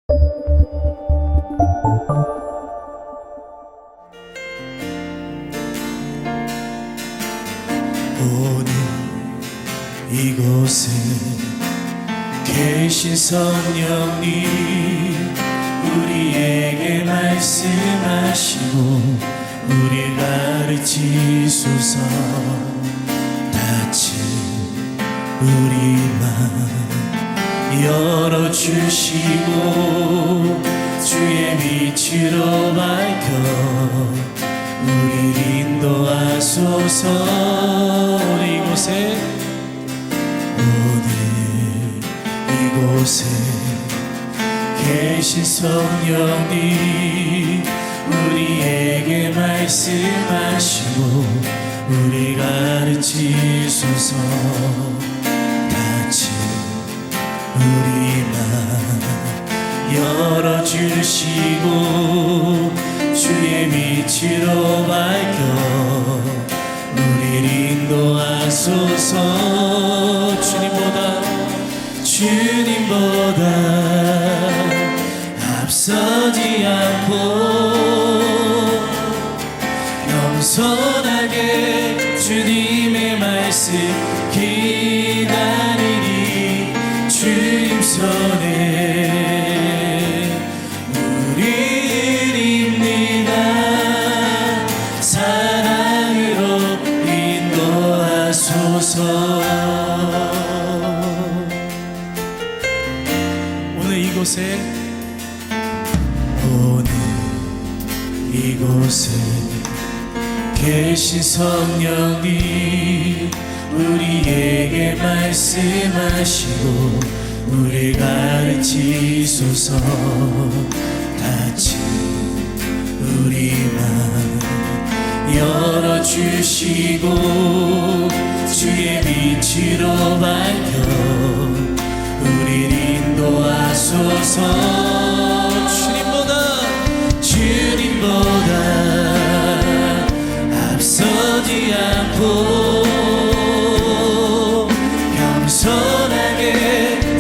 오늘 이곳에 계신 성령님, 우리에게 말씀하시고 우리 가르치소서. 닫힌 우리 맘 열어주시고 주의 빛으로 밝혀 우리를 인도하소서. 오늘 이곳에 계신 성령님, 우리에게 말씀하시고 우리 가르치소서. 닫힌 우리 맘 열어주시고 주의 빛으로 밝혀 우리를 인도하소서. 주님보다 앞서지 않고 겸손하게 주님의 말씀 기다리니 주님 손에 우리를 입니다. 사랑으로 인도하소서. 오늘 이곳에 계신 성령님, 우리에게 말씀하시고 우리 가르치소서. 닫힌 우리 맘 열어주시고 주의 빛으로 밝혀 우리를 인도하소서. 주님보다 앞서지 않고 겸손하게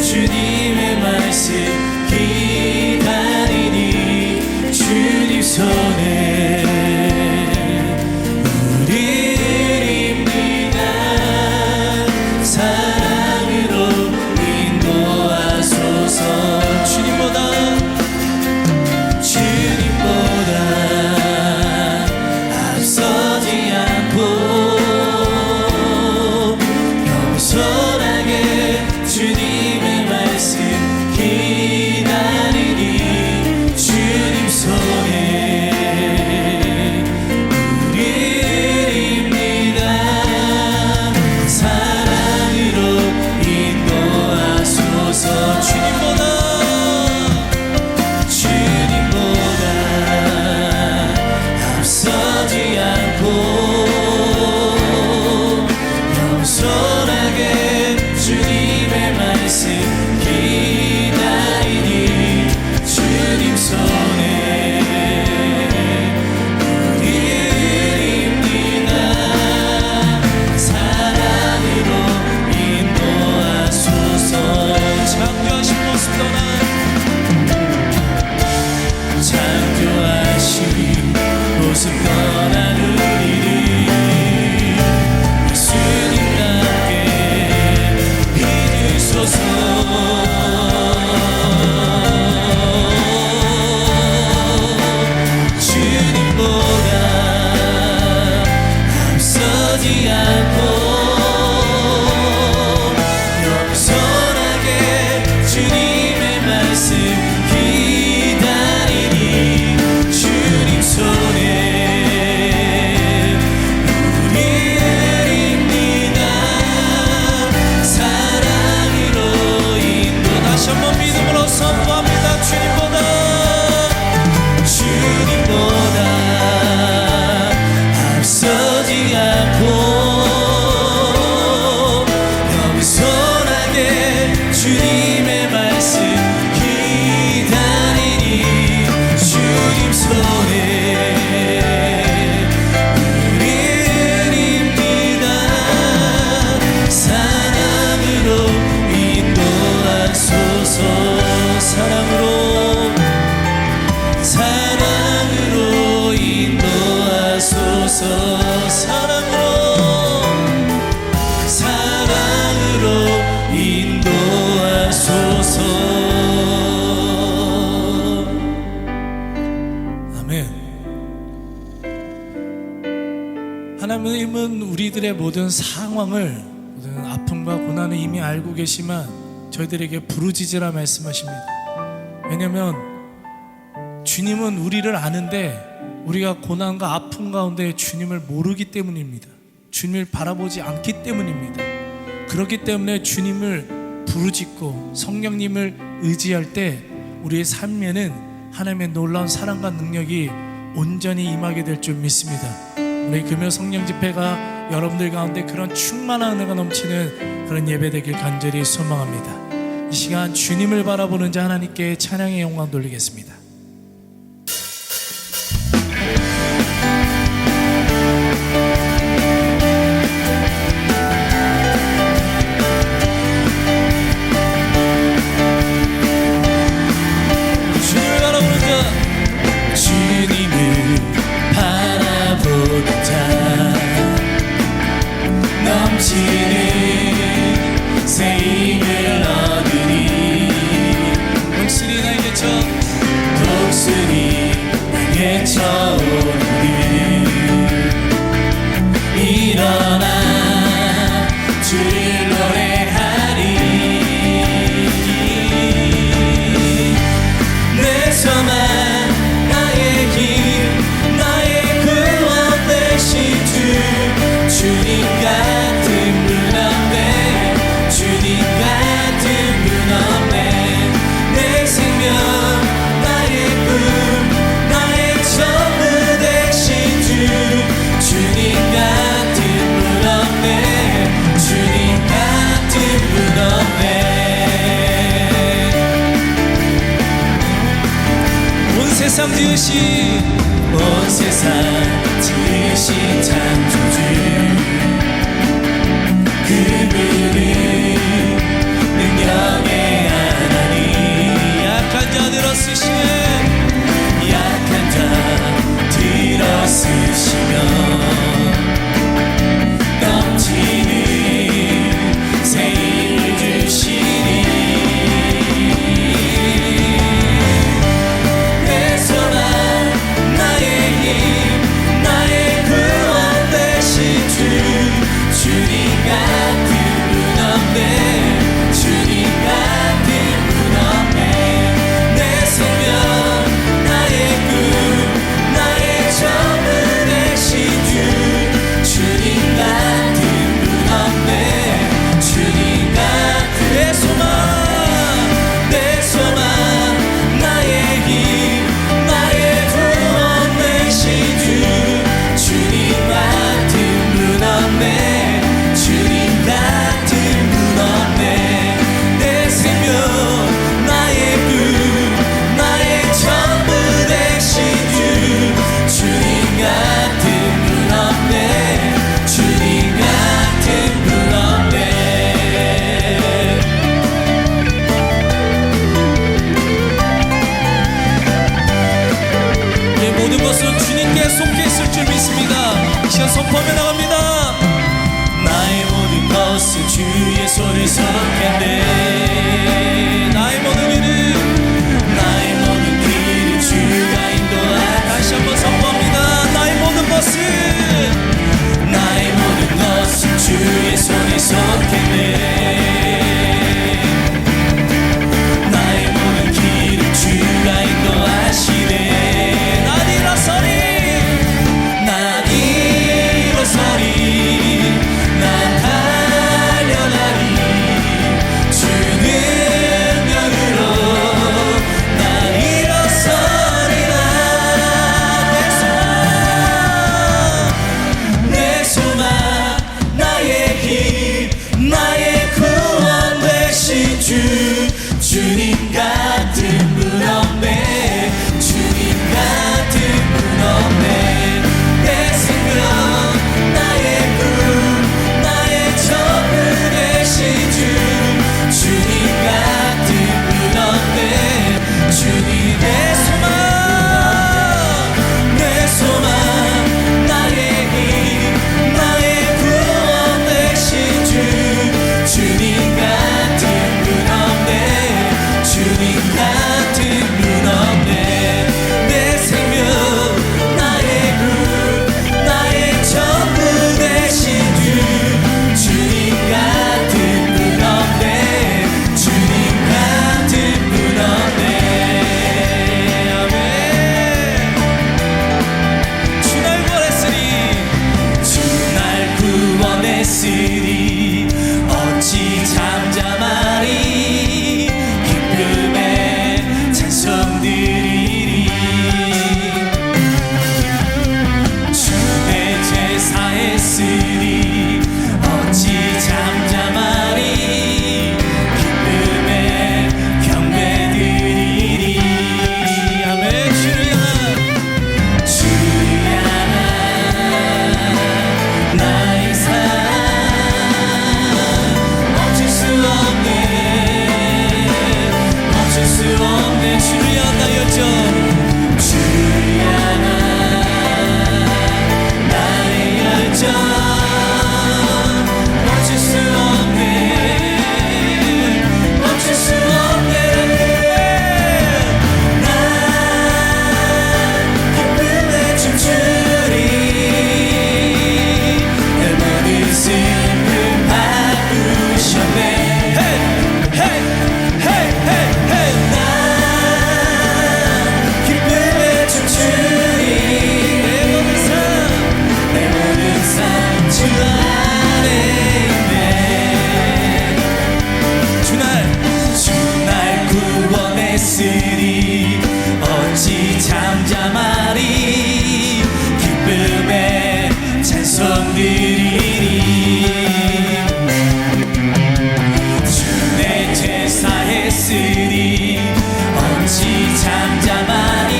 주님의 말씀 기다리니 주님 손에 우리를 입니다. 사랑으로 인도하소서. 주님보다 앞서지 않고 겸손하게 주님의 말씀 기다리니 주님 손에 우리를 입니다. 사랑으로 인도하소서. 앞서지 않고 겸손하게 주님의 말씀 기다리니 주님 손에 우리를 입니다. 사랑으로 인도하소서. 창조하신 모습 떠나 모습 떠난 우리를 예수님과 함께 믿으소서. 주님보다 앞서지 않고 겸손하게 주님의 말씀 기다리니 주님 손에 앞서지 않고 겸손하게 주님의 말씀 기다리니 하나님은 우리들의 모든 상황을, 모든 아픔과 고난을 이미 알고 계시만 저희들에게 부르짖으라 말씀하십니다. 왜냐하면 주님은 우리를 아는데 우리가 고난과 아픔 가운데 주님을 모르기 때문입니다. 주님을 바라보지 않기 때문입니다. 그렇기 때문에 주님을 부르짖고 성령님을 의지할 때 우리의 삶에는 하나님의 놀라운 사랑과 능력이 온전히 임하게 될 줄 믿습니다. 우리 금요 성령 집회가 여러분들 가운데 그런 충만한 은혜가 넘치는 그런 예배 되길 간절히 소망합니다. 이 시간 주님을 바라보는 자 하나님께 찬양의 영광 돌리겠습니다. 새 힘을 얻으리. 독수리 날개 쳐 오르리. 일어나 주를 노래하리. 내 소망 나의 힘 나의 구원 되신 주 주님 같은 분 없네. 주님 같은 분 없네. 내 생명 나의 꿈 나의 전부 되신 주 주님 같은 분 없네. 주님 같은 분 없네. 온 세상 지으신 창조주 그분은 능력의 하나님. 약한 자들어 쓰시네. 약한 자 들어 쓰시며 넘치는 새 힘을 주시니. 내 소망 나의 힘 나의 구원 되신 주 주님 같은 분 없네. 주님 같은 분 없네. 내 생명 나의 꿈 나의 전부 되신 주 주님 같은 분 없네. 주님 같은 내 소망 나의 힘 나의 구원 되신 주 주님 같은 분 없네. 주님 같은 분 없네. 내 생명 나의 꿈 나의 전부 되신 주 주님 같은 분 없네. 주님 같은 분 없네. 내 모든 것은 주님께 속해 있을 줄 믿습니다. 이 시간 선포하며 나갑니다. 나의 모든 것은 주의 손에 속했네. 나의 모든 길은 나의 모든 길은 주가 인도하네. 다시 한번 선포합니다. 나의 모든 것은 나의 모든 것은 주의 손에 속했네. 나의 모든 길은 주가 인도하시네. 난 일어서리 난 일어서리 난 달려가리. 주는 내 주를 향한 나의 열정 주를 향한 나의 열정 멈출 수 없네 멈출 수 없네 난 기쁨에 춤추리 내 모든 슬픔 바꾸셨네 기쁨에 춤추리 내 모든 삶 주 안에 있네 주날 구원했으니 어찌 잠잠하리 기쁨에 찬송 드리리 주 내 제사했으니 어찌 잠잠하니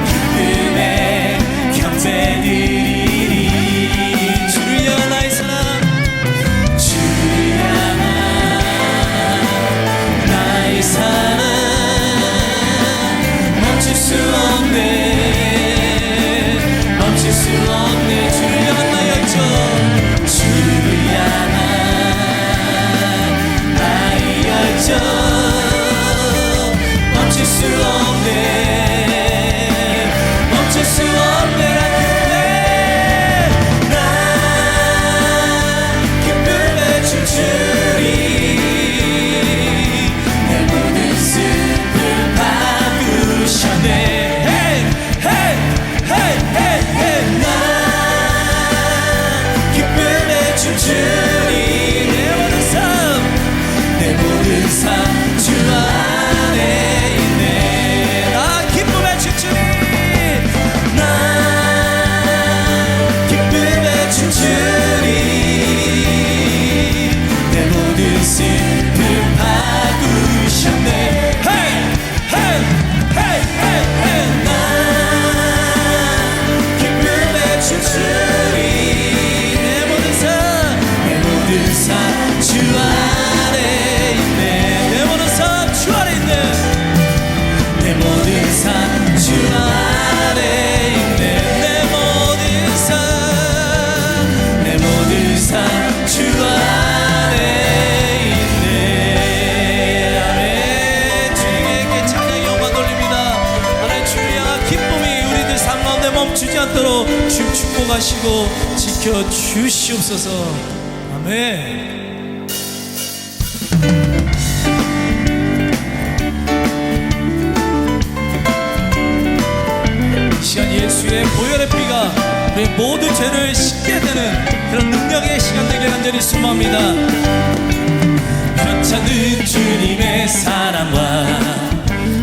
기쁨에 경배드리리 주를 향한 나의 사랑 주를 향한 나의 사랑 멈출 수 없네 멈출 수 없네 주를 향한 나의 열정 주를 향한 나의 열정 멈출 수 없네 멈출 수 없네 난 기쁨에 춤추리 내 모든 슬픔 바꾸셨네 난 기쁨에 춤추리 내 모든 삶 주 안에 있네 나 기쁨에 춤추리 난 기쁨에 춤추리 내 모든 슬픔 바꾸셨네 난 기쁨에 춤추리 내 모든 삶 주 안에 있네 내 모든 삶 주 안에 있네 내 모든 삶 주 안에 있네 내 모든 삶 주 안에 있네 아멘 주님께 찬양 영광 돌립니다 하나님 주를 향한 기쁨이 우리들 삶 가운데 멈추지 않도록 주 축복하시고 지켜주시옵소서 아멘 시간 예수의 보혈의 피가 우리 모든 죄를 씻게 되는 그런 능력의 시간 되길 간절히 소망합니다 펴찬는 주님의 사랑과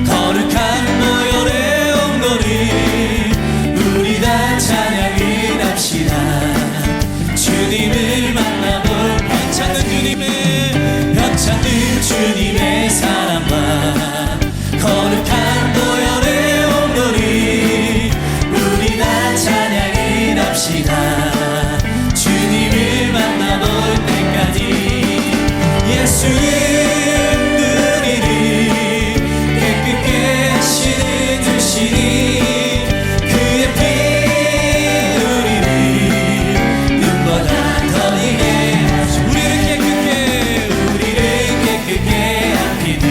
거룩한 보혈의 온거리 우리 다 찬양을 합시다 주님을 만나볼 펴찬는 주님의 사랑과 거룩한 보혈의 온거리 우리 다 찬양을 합시다 주님을 만나볼 때까지 예수는 우리를 깨끗게 하시는 주시니 그의 피 우리를 눈보다 더 이게 우리를 깨끗게 한 피는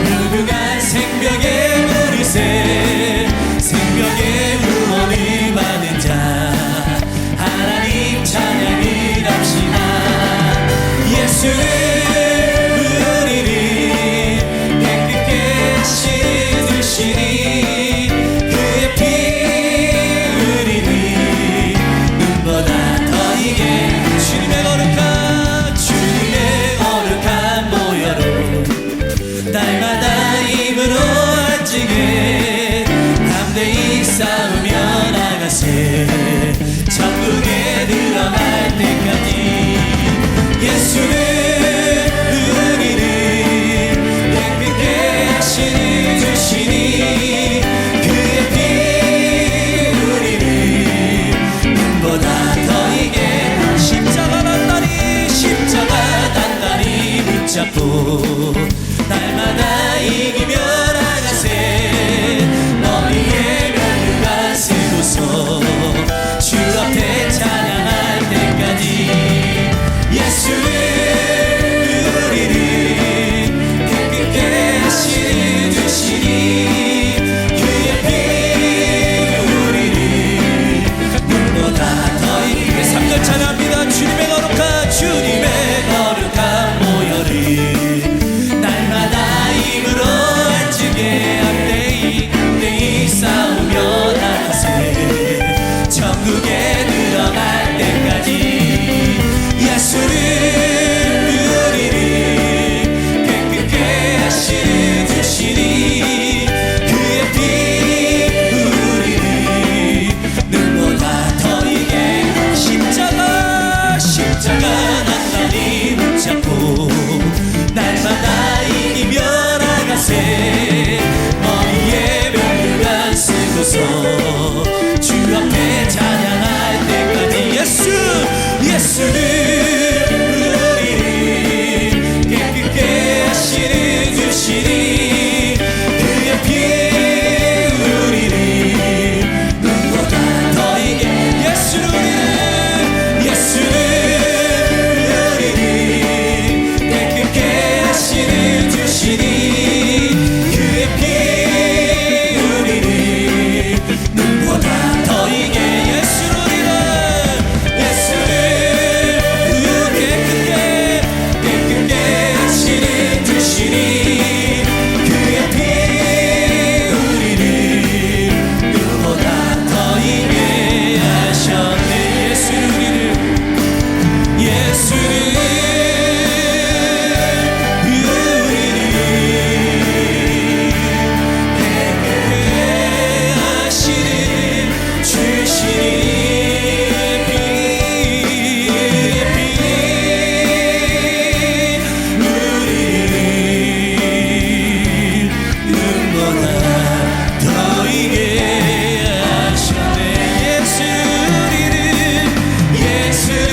누구가 생명의 물이새 생명의 구원을 받은 자 하나님 찬양을 합시다 예수는 우리를 깨끗게 하시는 주시니 그의 피 우리를 눈보다 더 이게 주님의 거룩한 보혈로 날마다 입으로 안지게 담대히 싸우며 나가세 천국에 들어갈 때까지 예수는 우리를 깨끗게 하시는 주시니 그의 피 우리를 눈보다 더 이게 십자가 단단히 붙잡고 날마다 이기 주옵소서. 주 앞에 찬양할 때까지 예수를 우리를 깨끗게 하시는 주시니 그의 피 우리를 눈보다 더 이게 예수를 우리를 깨끗게 하시는 주시니 그의 피 우리를 눈보다 더 이게 예수를 깨끗게 하시는 주시니 그의 피 우리를 눈보다 더 이게 하셨네. 예수를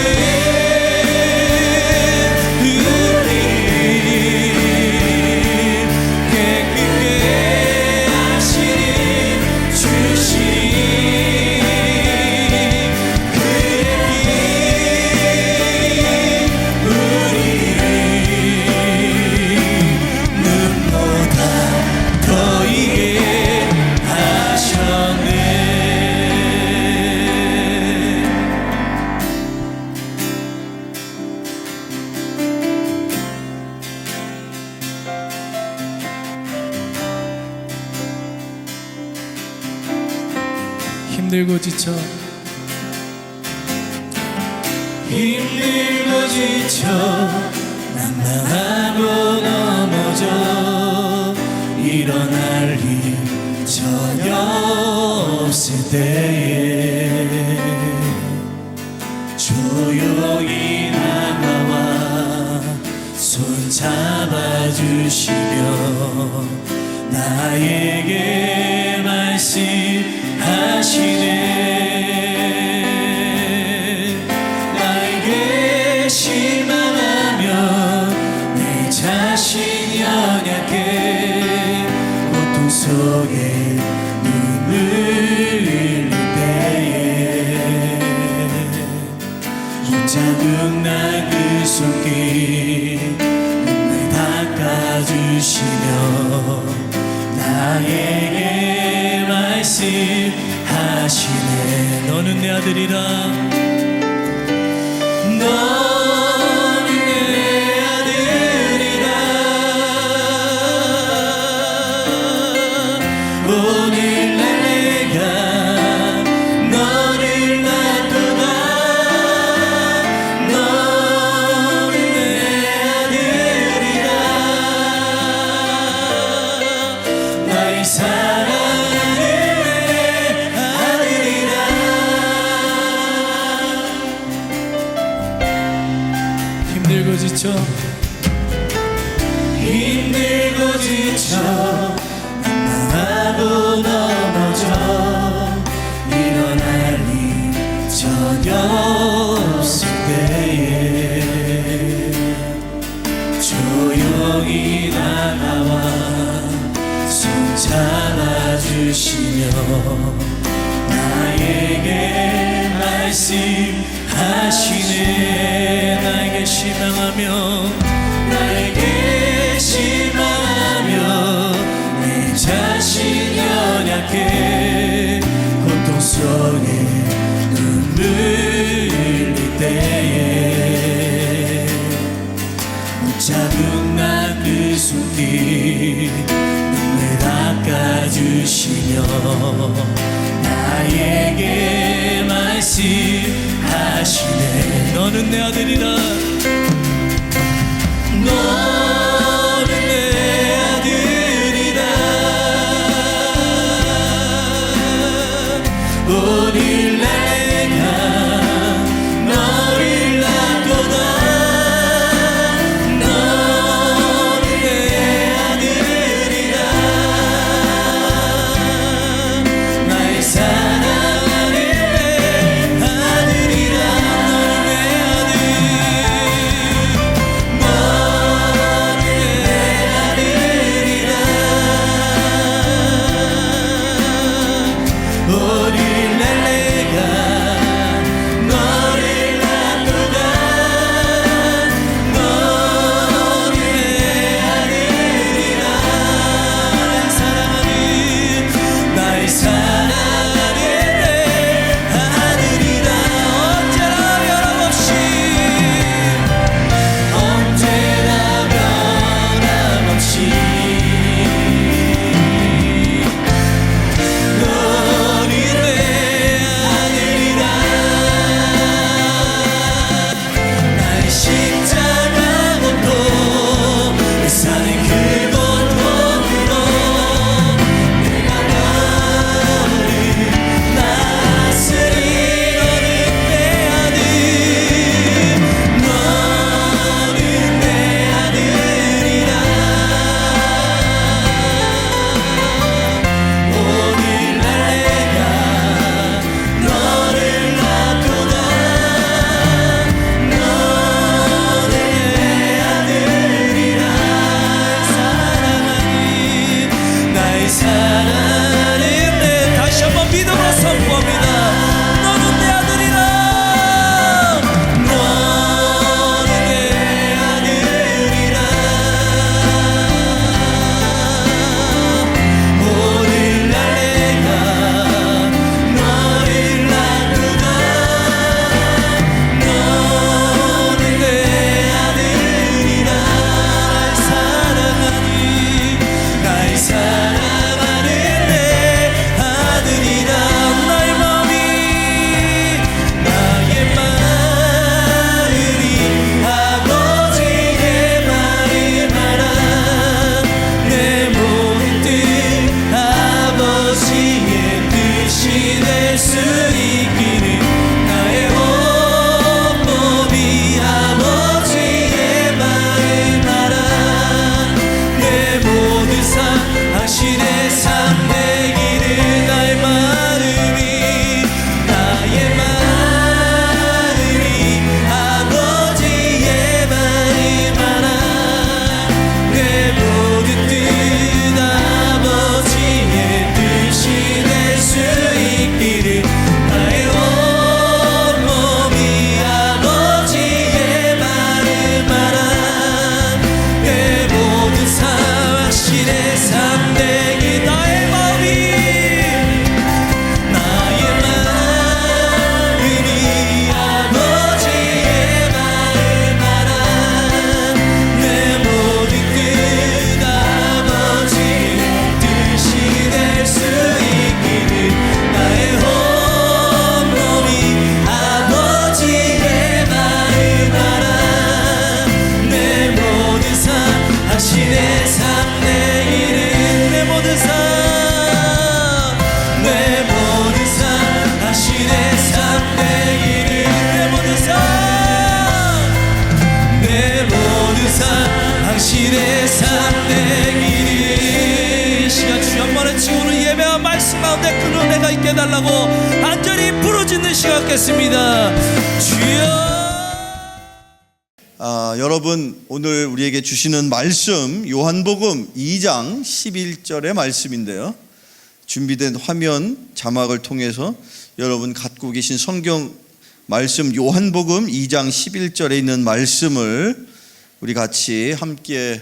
힘들고 지쳐 난망하고 넘어져 일어날 힘 전혀 없을 때에 조용히 다가와 손 잡아주시며 나에게 말씀하시네. 나에게 실망하며 내 자신이 연약해 고통 속에 눈물 흘릴 때에 붙잡은 나 그 손길 눈물 닦아주시며 나에게 말씀하시네. 너는 내 아들이라 너는 내 아들이라 오늘날 내가 너를 낳도다. 너는 내 아들이라 나의 사랑하는 내 아들이라. 힘들고 지쳐 난망하고 넘어져 일어날 힘 전혀 없을 때에 조용히 다가와 손 잡아주시며 나에게 말씀하시네. 나에게 실망하며 내 자신 연약해 고통 속에 눈물 흘릴 때에 붙잡은 나 그 손길 눈물 닦아주시며 나에게 말씀하시네. 너는 내 아들이라 너는 내 아들이라 오늘날 내가 너를 낳도다. 너는 내 아들이라 나의 내 삶 내 길이 이 시간 주여 한 번에 치고는 예배와 말씀 가운데 그 은혜가 있게 해달라고 간절히 부르짖는 시간 갖겠습니다. 주여. 여러분 오늘 우리에게 주시는 말씀 요한복음 2장 11절의 말씀인데요. 준비된 화면 자막을 통해서 여러분 갖고 계신 성경 말씀 요한복음 2장 11절에 있는 말씀을 우리 같이 함께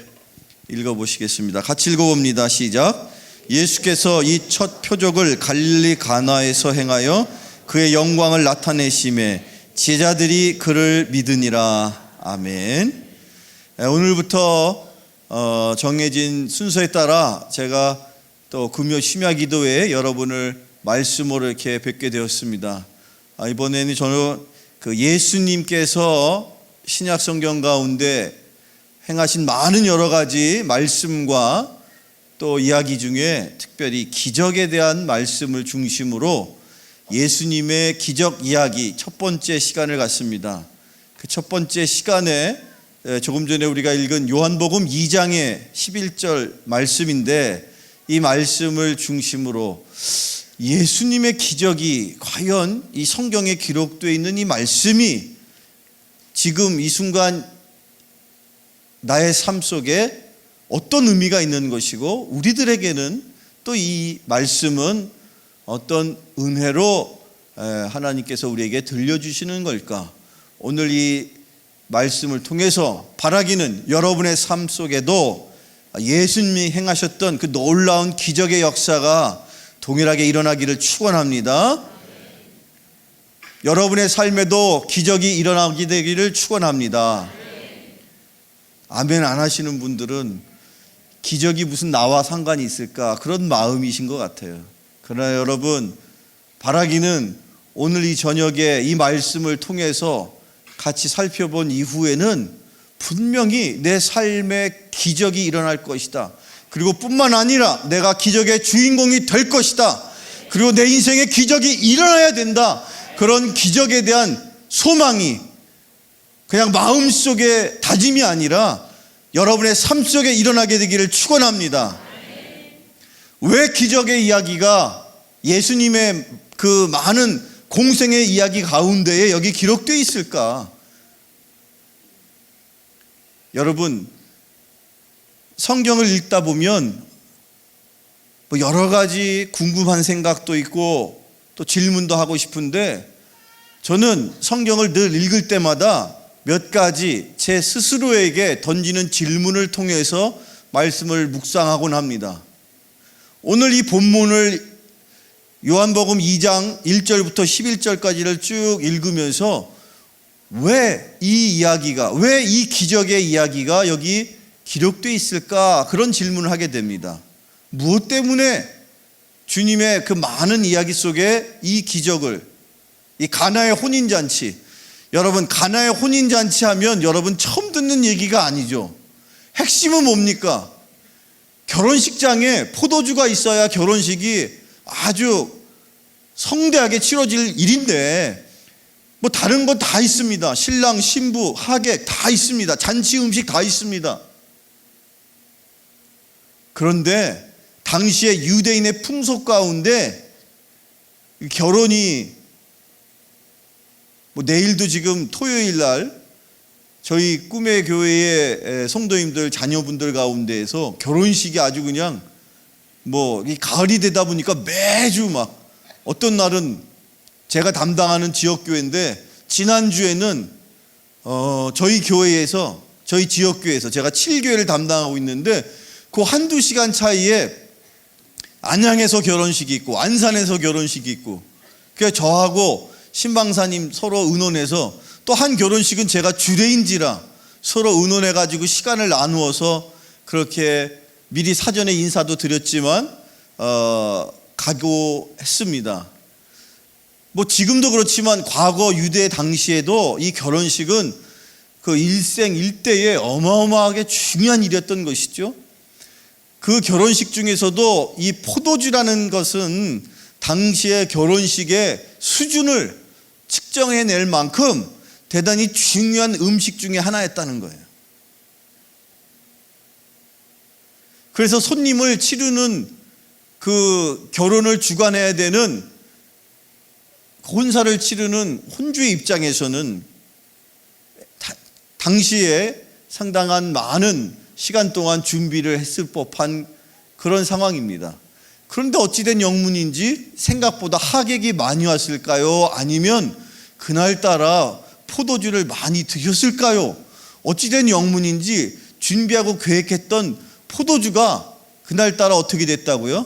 읽어보시겠습니다. 같이 읽어봅니다. 시작. 예수께서 이 첫 표적을 갈릴리 가나에서 행하여 그의 영광을 나타내심에 제자들이 그를 믿으니라. 아멘. 오늘부터 정해진 순서에 따라 제가 또 금요 심야 기도회에 여러분을 말씀으로 이렇게 뵙게 되었습니다. 이번에는 저는 그 예수님께서 신약 성경 가운데 행하신 많은 여러 가지 말씀과 또 이야기 중에 특별히 기적에 대한 말씀을 중심으로 예수님의 기적 이야기 첫 번째 시간을 갖습니다. 그 첫 번째 시간에 조금 전에 우리가 읽은 요한복음 2장의 11절 말씀인데 이 말씀을 중심으로 예수님의 기적이 과연 이 성경에 기록되어 있는 이 말씀이 지금 이 순간 나의 삶 속에 어떤 의미가 있는 것이고 우리들에게는 또 이 말씀은 어떤 은혜로 하나님께서 우리에게 들려주시는 걸까? 오늘 이 말씀을 통해서 바라기는 여러분의 삶 속에도 예수님이 행하셨던 그 놀라운 기적의 역사가 동일하게 일어나기를 축원합니다. 여러분의 삶에도 기적이 일어나게 되기를 축원합니다. 아멘 안 하시는 분들은 기적이 무슨 나와 상관이 있을까 그런 마음이신 것 같아요. 그러나 여러분 바라기는 오늘 이 저녁에 이 말씀을 통해서 같이 살펴본 이후에는 분명히 내 삶에 기적이 일어날 것이다. 그리고 뿐만 아니라 내가 기적의 주인공이 될 것이다. 그리고 내 인생에 기적이 일어나야 된다. 그런 기적에 대한 소망이 그냥 마음속의 다짐이 아니라 여러분의 삶 속에 일어나게 되기를 축원합니다. 왜 기적의 이야기가 예수님의 그 많은 공생의 이야기 가운데에 여기 기록되어 있을까? 여러분 성경을 읽다 보면 뭐 여러 가지 궁금한 생각도 있고 또 질문도 하고 싶은데 저는 성경을 늘 읽을 때마다 몇 가지 제 스스로에게 던지는 질문을 통해서 말씀을 묵상하곤 합니다. 오늘 이 본문을 요한복음 2장 1절부터 11절까지를 쭉 읽으면서 왜 이 이야기가, 왜 이 기적의 이야기가 여기 기록되어 있을까? 그런 질문을 하게 됩니다. 무엇 때문에 주님의 그 많은 이야기 속에 이 기적을, 이 가나의 혼인잔치, 여러분 가나의 혼인잔치 하면 여러분 처음 듣는 얘기가 아니죠. 핵심은 뭡니까? 결혼식장에 포도주가 있어야 결혼식이 아주 성대하게 치러질 일인데 뭐 다른 거 다 있습니다. 신랑, 신부, 하객 다 있습니다. 잔치 음식 다 있습니다. 그런데 당시에 유대인의 풍속 가운데 결혼이 뭐 내일도 지금 토요일 날 저희 꿈의 교회의 성도님들 자녀분들 가운데에서 결혼식이 아주 그냥 뭐 이 가을이 되다 보니까 매주 막 어떤 날은 제가 담당하는 지역교회인데 지난주에는 저희 교회에서 저희 지역교회에서 제가 7교회를 담당하고 있는데 그 한두 시간 차이에 안양에서 결혼식이 있고 안산에서 결혼식이 있고 그래서 저하고 신방사님 서로 의논해서 또 한 결혼식은 제가 주례인지라 서로 의논해가지고 시간을 나누어서 그렇게 미리 사전에 인사도 드렸지만 가고 했습니다. 뭐 지금도 그렇지만 과거 유대 당시에도 이 결혼식은 그 일생일대에 어마어마하게 중요한 일이었던 것이죠. 그 결혼식 중에서도 이 포도주라는 것은 당시의 결혼식의 수준을 측정해낼 만큼 대단히 중요한 음식 중에 하나였다는 거예요. 그래서 손님을 치르는 그 결혼을 주관해야 되는 혼사를 치르는 혼주의 입장에서는 당시에 상당한 많은 시간 동안 준비를 했을 법한 그런 상황입니다. 그런데 어찌된 영문인지 생각보다 하객이 많이 왔을까요? 아니면 그날따라 포도주를 많이 드셨을까요? 어찌된 영문인지 준비하고 계획했던 포도주가 그날따라 어떻게 됐다고요?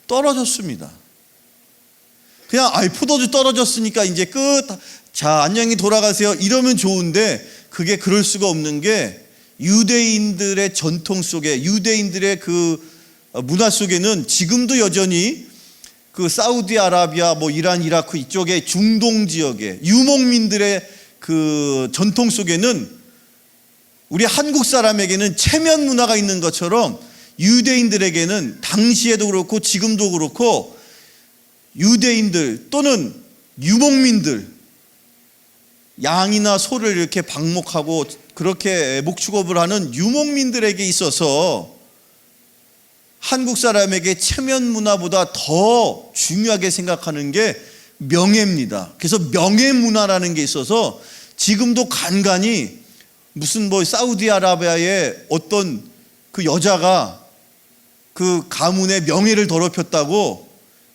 떨어졌습니다. 그냥 포도주 떨어졌으니까 이제 끝. 자, 안녕히 돌아가세요. 이러면 좋은데 그게 그럴 수가 없는 게 유대인들의 전통 속에, 유대인들의 그 문화 속에는 지금도 여전히 그 사우디아라비아, 이란, 이라크 이쪽의 중동 지역의 유목민들의 그 전통 속에는 우리 한국 사람에게는 체면 문화가 있는 것처럼 유대인들에게는 당시에도 그렇고 지금도 그렇고 유대인들 또는 유목민들, 양이나 소를 이렇게 방목하고 그렇게 목축업을 하는 유목민들에게 있어서 한국 사람에게 체면 문화보다 더 중요하게 생각하는 게 명예입니다. 그래서 명예 문화라는 게 있어서 지금도 간간히 무슨 사우디아라비아의 어떤 그 여자가 그 가문의 명예를 더럽혔다고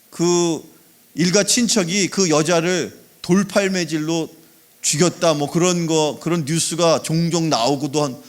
그 일가 친척이 그 여자를 돌팔매질로 죽였다, 그런 뉴스가 종종 나오고도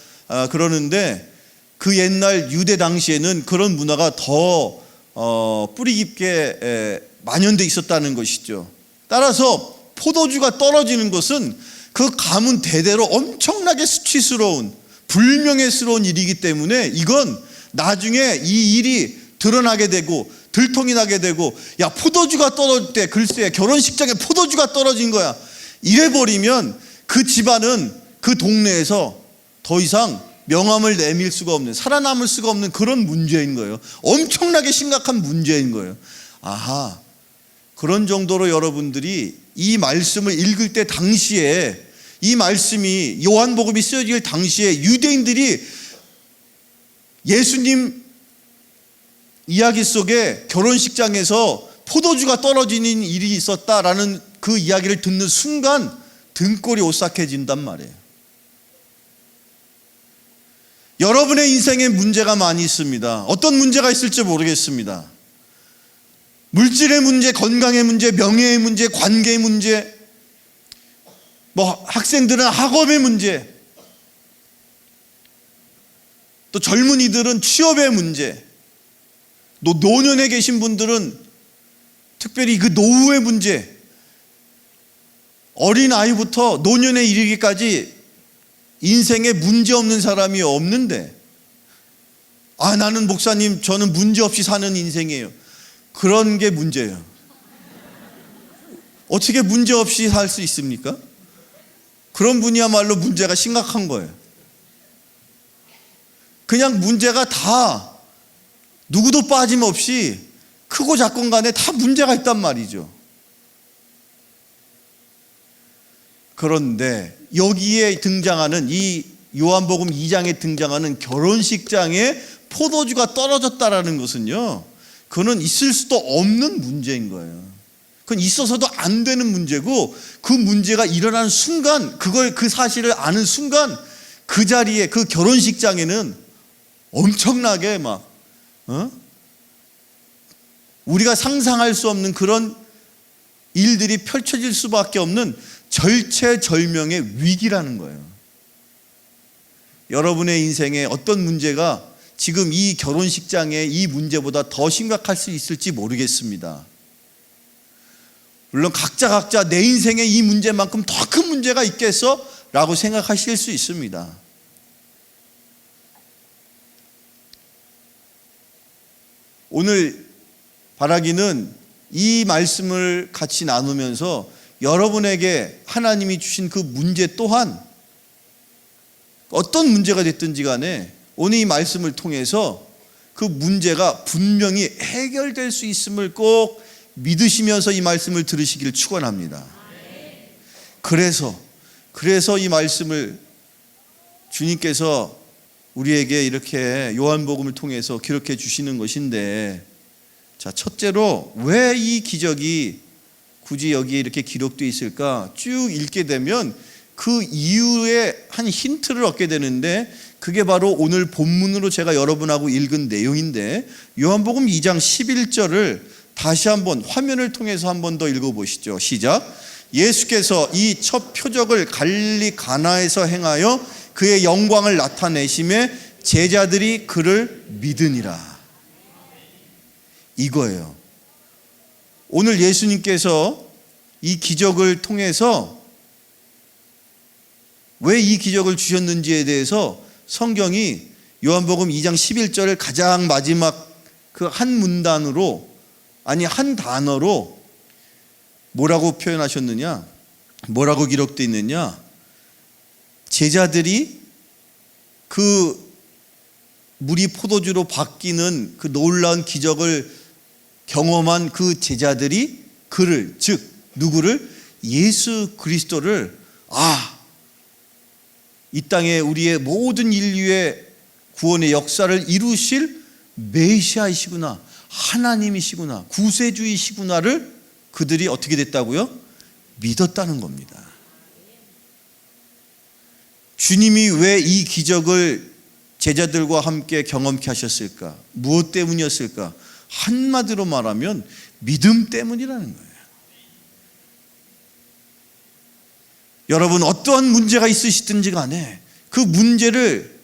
그러는데 그 옛날 유대 당시에는 그런 문화가 더 뿌리 깊게 만연돼 있었다는 것이죠. 따라서 포도주가 떨어지는 것은 그 가문 대대로 엄청나게 수치스러운 불명예스러운 일이기 때문에 이건 나중에 이 일이 드러나게 되고 들통이 나게 되고, 야, 포도주가 떨어질 때 글쎄 결혼식장에 포도주가 떨어진 거야, 이래버리면 그 집안은 그 동네에서 더 이상 명함을 내밀 수가 없는, 살아남을 수가 없는 그런 문제인 거예요. 엄청나게 심각한 문제인 거예요. 아하, 그런 정도로 여러분들이 이 말씀을 읽을 때 당시에, 이 말씀이 요한복음이 쓰여질 당시에 유대인들이 예수님 이야기 속에 결혼식장에서 포도주가 떨어지는 일이 있었다라는 그 이야기를 듣는 순간 등골이 오싹해진단 말이에요. 여러분의 인생에 문제가 많이 있습니다. 어떤 문제가 있을지 모르겠습니다. 물질의 문제, 건강의 문제, 명예의 문제, 관계의 문제, 학생들은 학업의 문제, 또 젊은이들은 취업의 문제, 노년에 계신 분들은 특별히 그 노후의 문제, 어린아이부터 노년에 이르기까지 인생에 문제 없는 사람이 없는데, 나는 목사님, 저는 문제 없이 사는 인생이에요. 그런 게 문제예요. 어떻게 문제 없이 살 수 있습니까? 그런 분이야말로 문제가 심각한 거예요. 그냥 문제가 다 누구도 빠짐없이 크고 작건 간에 다 문제가 있단 말이죠. 그런데 여기에 등장하는 이 요한복음 2장에 등장하는 결혼식장에 포도주가 떨어졌다라는 것은요, 그거는 있을 수도 없는 문제인 거예요. 그건 있어서도 안 되는 문제고, 그 문제가 일어나는 순간, 그 사실을 아는 순간 그 자리에, 그 결혼식장에는 엄청나게 우리가 상상할 수 없는 그런 일들이 펼쳐질 수밖에 없는 절체절명의 위기라는 거예요. 여러분의 인생에 어떤 문제가 지금 이 결혼식장의 이 문제보다 더 심각할 수 있을지 모르겠습니다. 물론 각자 내 인생에 이 문제만큼 더 큰 문제가 있겠어? 라고 생각하실 수 있습니다. 오늘 바라기는 이 말씀을 같이 나누면서 여러분에게 하나님이 주신 그 문제 또한 어떤 문제가 됐든지 간에 오늘 이 말씀을 통해서 그 문제가 분명히 해결될 수 있음을 꼭 믿으시면서 이 말씀을 들으시기를 축원합니다. 그래서 이 말씀을 주님께서 우리에게 이렇게 요한복음을 통해서 기록해 주시는 것인데, 자, 첫째로 왜 이 기적이 굳이 여기에 이렇게 기록되어 있을까? 쭉 읽게 되면 그 이유의 한 힌트를 얻게 되는데, 그게 바로 오늘 본문으로 제가 여러분하고 읽은 내용인데, 요한복음 2장 11절을 다시 한번 화면을 통해서 한 번 더 읽어보시죠. 시작. 예수께서 이 첫 표적을 갈릴리 가나에서 행하여 그의 영광을 나타내심에 제자들이 그를 믿으니라. 이거예요. 오늘 예수님께서 이 기적을 통해서 왜 이 기적을 주셨는지에 대해서 성경이 요한복음 2장 11절을 가장 마지막 그 한 문단으로, 아니 한 단어로 뭐라고 표현하셨느냐? 뭐라고 기록되어 있느냐? 제자들이 그 물이 포도주로 바뀌는 그 놀라운 기적을 경험한 그 제자들이 그를, 즉 누구를? 예수 그리스도를, 이 땅에 우리의 모든 인류의 구원의 역사를 이루실 메시아이시구나, 하나님이시구나, 구세주이시구나를 그들이 어떻게 됐다고요? 믿었다는 겁니다. 주님이 왜 이 기적을 제자들과 함께 경험케 하셨을까? 무엇 때문이었을까? 한마디로 말하면 믿음 때문이라는 거예요. 여러분, 어떠한 문제가 있으시든지 간에 그 문제를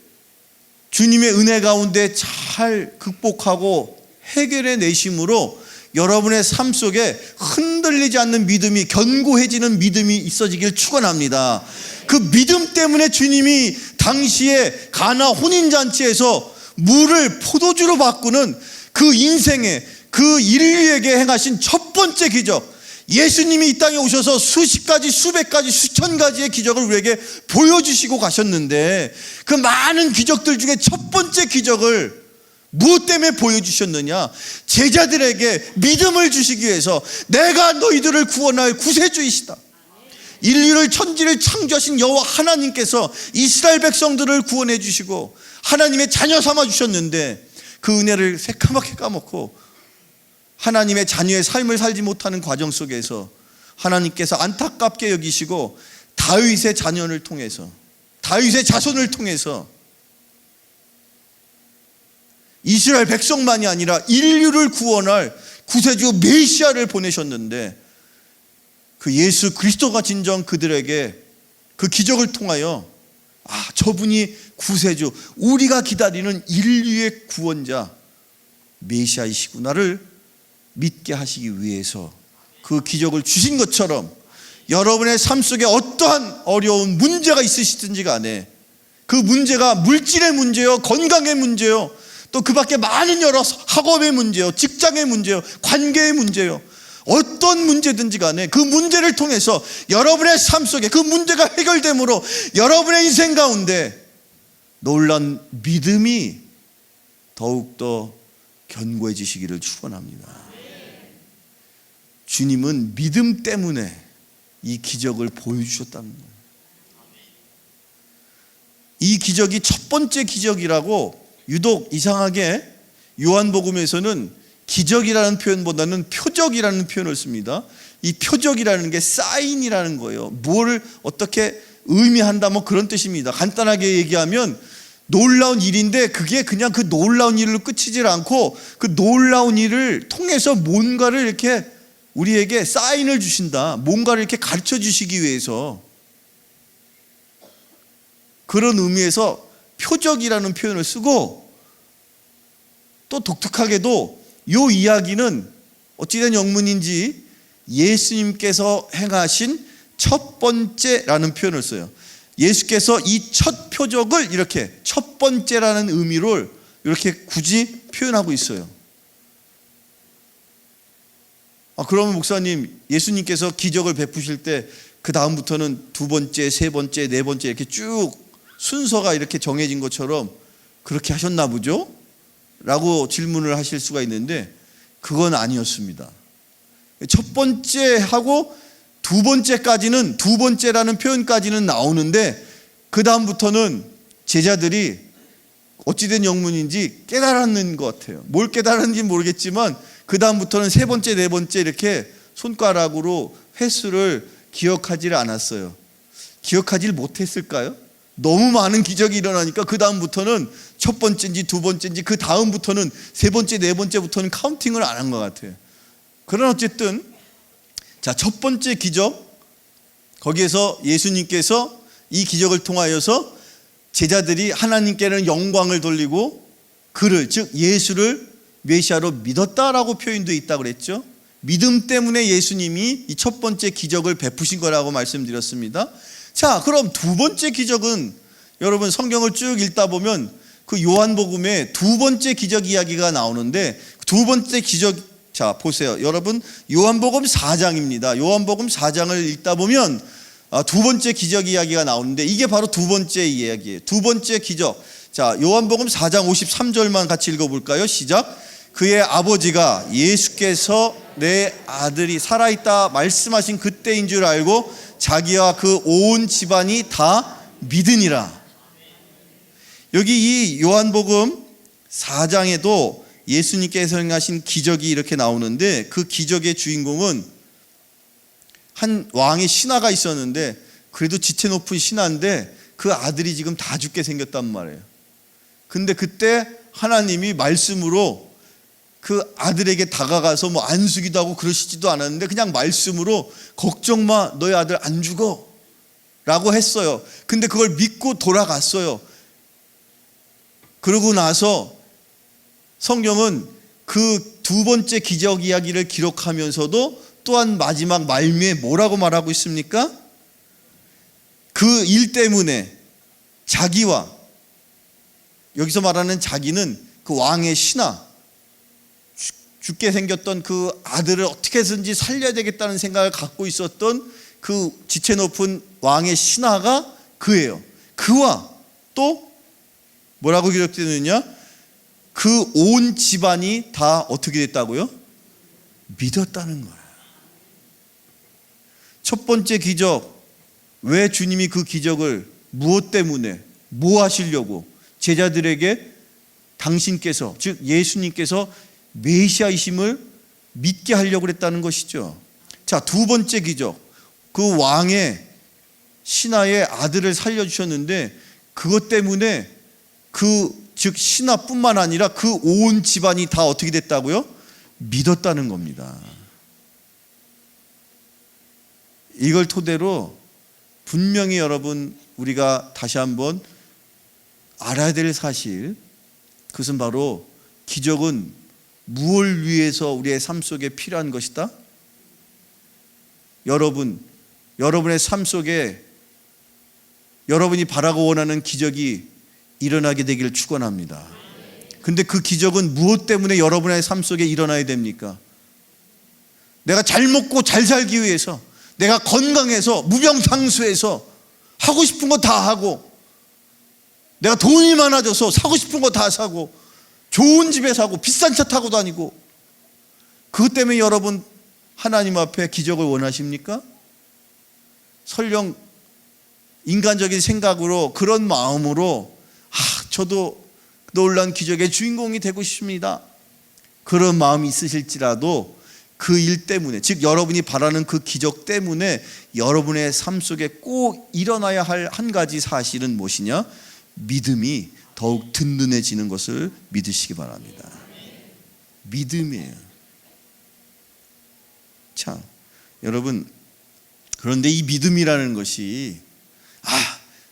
주님의 은혜 가운데 잘 극복하고 해결해 내심으로 여러분의 삶 속에 흔들리지 않는 믿음이, 견고해지는 믿음이 있어지길 축원합니다. 그 믿음 때문에 주님이 당시에 가나 혼인잔치에서 물을 포도주로 바꾸는 그 인생에, 그 인류에게 행하신 첫 번째 기적, 예수님이 이 땅에 오셔서 수십 가지, 수백 가지, 수천 가지의 기적을 우리에게 보여주시고 가셨는데, 그 많은 기적들 중에 첫 번째 기적을 무엇 때문에 보여주셨느냐? 제자들에게 믿음을 주시기 위해서 내가 너희들을 구원할 구세주이시다, 인류를, 천지를 창조하신 여호와 하나님께서 이스라엘 백성들을 구원해 주시고 하나님의 자녀 삼아 주셨는데, 그 은혜를 새까맣게 까먹고 하나님의 자녀의 삶을 살지 못하는 과정 속에서 하나님께서 안타깝게 여기시고 다윗의 자녀를 통해서, 다윗의 자손을 통해서 이스라엘 백성만이 아니라 인류를 구원할 구세주 메시아를 보내셨는데, 그 예수 그리스도가 진정 그들에게 그 기적을 통하여 저분이 구세주, 우리가 기다리는 인류의 구원자 메시아이시구나를 믿게 하시기 위해서 그 기적을 주신 것처럼, 여러분의 삶 속에 어떠한 어려운 문제가 있으시든지 간에 그 문제가 물질의 문제요, 건강의 문제요, 또 그 밖에 많은 여러 학업의 문제요, 직장의 문제요, 관계의 문제요, 어떤 문제든지 간에 그 문제를 통해서 여러분의 삶 속에 그 문제가 해결됨으로 여러분의 인생 가운데 놀라운 믿음이 더욱더 견고해지시기를 축원합니다. 주님은 믿음 때문에 이 기적을 보여주셨다는 거예요. 이 기적이 첫 번째 기적이라고 유독 이상하게 요한복음에서는 기적이라는 표현보다는 표적이라는 표현을 씁니다. 이 표적이라는 게 사인이라는 거예요. 뭘 어떻게 의미한다, 뭐 그런 뜻입니다. 간단하게 얘기하면 놀라운 일인데, 그게 그냥 그 놀라운 일로 끝이질 않고 그 놀라운 일을 통해서 뭔가를 이렇게 우리에게 사인을 주신다, 뭔가를 이렇게 가르쳐 주시기 위해서, 그런 의미에서 표적이라는 표현을 쓰고, 또 독특하게도 이 이야기는 어찌된 영문인지 예수님께서 행하신 첫 번째라는 표현을 써요. 예수께서 이 첫 표적을 이렇게 첫 번째라는 의미로 이렇게 굳이 표현하고 있어요. 그러면 목사님, 예수님께서 기적을 베푸실 때 그 다음부터는 두 번째, 세 번째, 네 번째 이렇게 쭉 순서가 이렇게 정해진 것처럼 그렇게 하셨나 보죠? 라고 질문을 하실 수가 있는데, 그건 아니었습니다. 첫 번째 하고 두 번째까지는, 두 번째라는 표현까지는 나오는데 그 다음부터는 제자들이 어찌된 영문인지 깨달았는 것 같아요. 뭘 깨달았는지 모르겠지만 그 다음부터는 세 번째, 네 번째 이렇게 손가락으로 횟수를 기억하지를 않았어요. 기억하지를 못했을까요? 너무 많은 기적이 일어나니까 그 다음부터는 첫 번째인지 두 번째인지 그 다음부터는 세 번째, 네 번째부터는 카운팅을 안 한 것 같아요. 그러나 어쨌든 자, 첫 번째 기적, 거기에서 예수님께서 이 기적을 통하여서 제자들이 하나님께는 영광을 돌리고 그를, 즉 예수를 메시아로 믿었다라고 표현되어 있다고 그랬죠. 믿음 때문에 예수님이 이 첫 번째 기적을 베푸신 거라고 말씀드렸습니다. 자, 그럼 두 번째 기적은 여러분 성경을 쭉 읽다 보면 그 요한복음에 두 번째 기적 이야기가 나오는데 두 번째 기적, 자 보세요. 여러분 요한복음 4장입니다. 요한복음 4장을 읽다 보면 두 번째 기적 이야기가 나오는데 이게 바로 두 번째 이야기예요. 두 번째 기적. 자, 요한복음 4장 53절만 같이 읽어볼까요? 시작. 그의 아버지가 예수께서 내 아들이 살아있다 말씀하신 그때인 줄 알고 자기와 그 온 집안이 다 믿으니라. 여기 이 요한복음 4장에도 예수님께서 행하신 기적이 이렇게 나오는데 그 기적의 주인공은 한 왕의 신하가 있었는데 그래도 지체 높은 신하인데 그 아들이 지금 다 죽게 생겼단 말이에요. 근데 그때 하나님이 말씀으로 그 아들에게 다가가서 뭐 안수기도 하고 그러시지도 않았는데 그냥 말씀으로 걱정 마, 너희 아들 안 죽어 라고 했어요. 근데 그걸 믿고 돌아갔어요. 그러고 나서 성경은 그 두 번째 기적 이야기를 기록하면서도 또한 마지막 말미에 뭐라고 말하고 있습니까? 그 일 때문에 자기와, 여기서 말하는 자기는 그 왕의 신하, 죽게 생겼던 그 아들을 어떻게 해서든지 살려야 되겠다는 생각을 갖고 있었던 그 지체 높은 왕의 신하가 그예요. 그와 또 뭐라고 기록되느냐? 그 온 집안이 다 어떻게 됐다고요? 믿었다는 거예요. 첫 번째 기적, 왜 주님이 그 기적을 무엇 때문에 뭐 하시려고 제자들에게 당신께서, 즉 예수님께서 메시아이심을 믿게 하려고 그랬다는 것이죠. 자, 두 번째 기적, 그 왕의 신하의 아들을 살려주셨는데 그것 때문에 즉 신하뿐만 아니라 그 온 집안이 다 어떻게 됐다고요? 믿었다는 겁니다. 이걸 토대로 분명히 여러분 우리가 다시 한번 알아야 될 사실, 그것은 바로 기적은 무엇을 위해서 우리의 삶 속에 필요한 것이다? 여러분의 삶 속에 여러분이 바라고 원하는 기적이 일어나게 되기를 축원합니다. 근데 그 기적은 무엇 때문에 여러분의 삶 속에 일어나야 됩니까? 내가 잘 먹고 잘 살기 위해서, 내가 건강해서 무병장수해서 하고 싶은 거 다 하고, 내가 돈이 많아져서 사고 싶은 거 다 사고, 좋은 집에 사고 비싼 차 타고 다니고, 그것 때문에 여러분 하나님 앞에 기적을 원하십니까? 설령 인간적인 생각으로 그런 마음으로 저도 놀라운 기적의 주인공이 되고 싶습니다, 그런 마음이 있으실지라도 그 일 때문에, 즉 여러분이 바라는 그 기적 때문에 여러분의 삶 속에 꼭 일어나야 할 한 가지 사실은 무엇이냐? 믿음이 더욱 든든해지는 것을 믿으시기 바랍니다. 믿음이에요. 자, 여러분, 그런데 이 믿음이라는 것이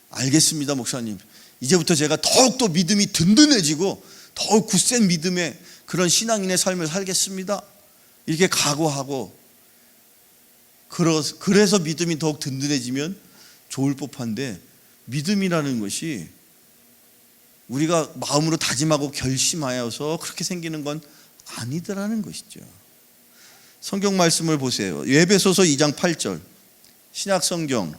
알겠습니다 목사님, 이제부터 제가 더욱더 믿음이 든든해지고 더욱 굳센 믿음의 그런 신앙인의 삶을 살겠습니다, 이렇게 각오하고 그래서 믿음이 더욱 든든해지면 좋을 법한데, 믿음이라는 것이 우리가 마음으로 다짐하고 결심하여서 그렇게 생기는 건 아니더라는 것이죠. 성경 말씀을 보세요. 에베소서 2장 8절 신약성경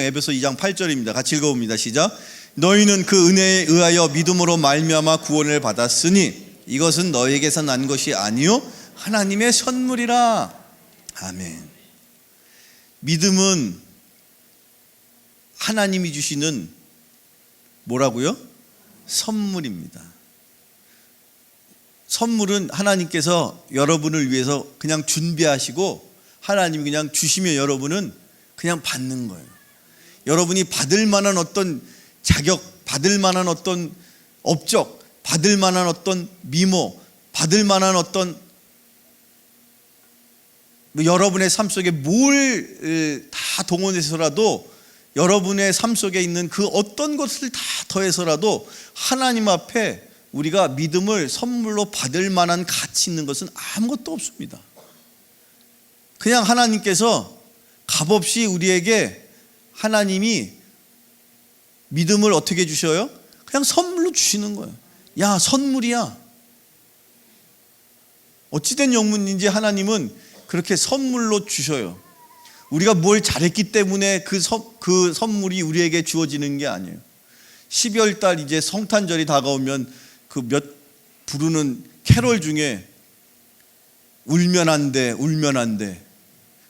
에베소 2장 8절입니다. 같이 읽어봅니다. 시작. 너희는 그 은혜에 의하여 믿음으로 말미암아 구원을 받았으니 이것은 너희에게서 난 것이 아니요 하나님의 선물이라. 아멘. 믿음은 하나님이 주시는 뭐라고요? 선물입니다. 선물은 하나님께서 여러분을 위해서 그냥 준비하시고 하나님이 그냥 주시면 여러분은 그냥 받는 거예요. 여러분이 받을 만한 어떤 자격, 받을 만한 어떤 업적, 받을 만한 어떤 미모, 받을 만한 어떤 여러분의 삶 속에 뭘 다 동원해서라도 여러분의 삶 속에 있는 그 어떤 것을 다 더해서라도 하나님 앞에 우리가 믿음을 선물로 받을 만한 가치 있는 것은 아무것도 없습니다. 그냥 하나님께서 값없이 우리에게 하나님이 믿음을 어떻게 주셔요? 그냥 선물로 주시는 거예요. 야, 선물이야. 어찌된 영문인지 하나님은 그렇게 선물로 주셔요. 우리가 뭘 잘했기 때문에 그 선물이 우리에게 주어지는 게 아니에요. 12월 달 이제 성탄절이 다가오면 그 부르는 캐롤 중에 울면 안 돼, 울면 안 돼.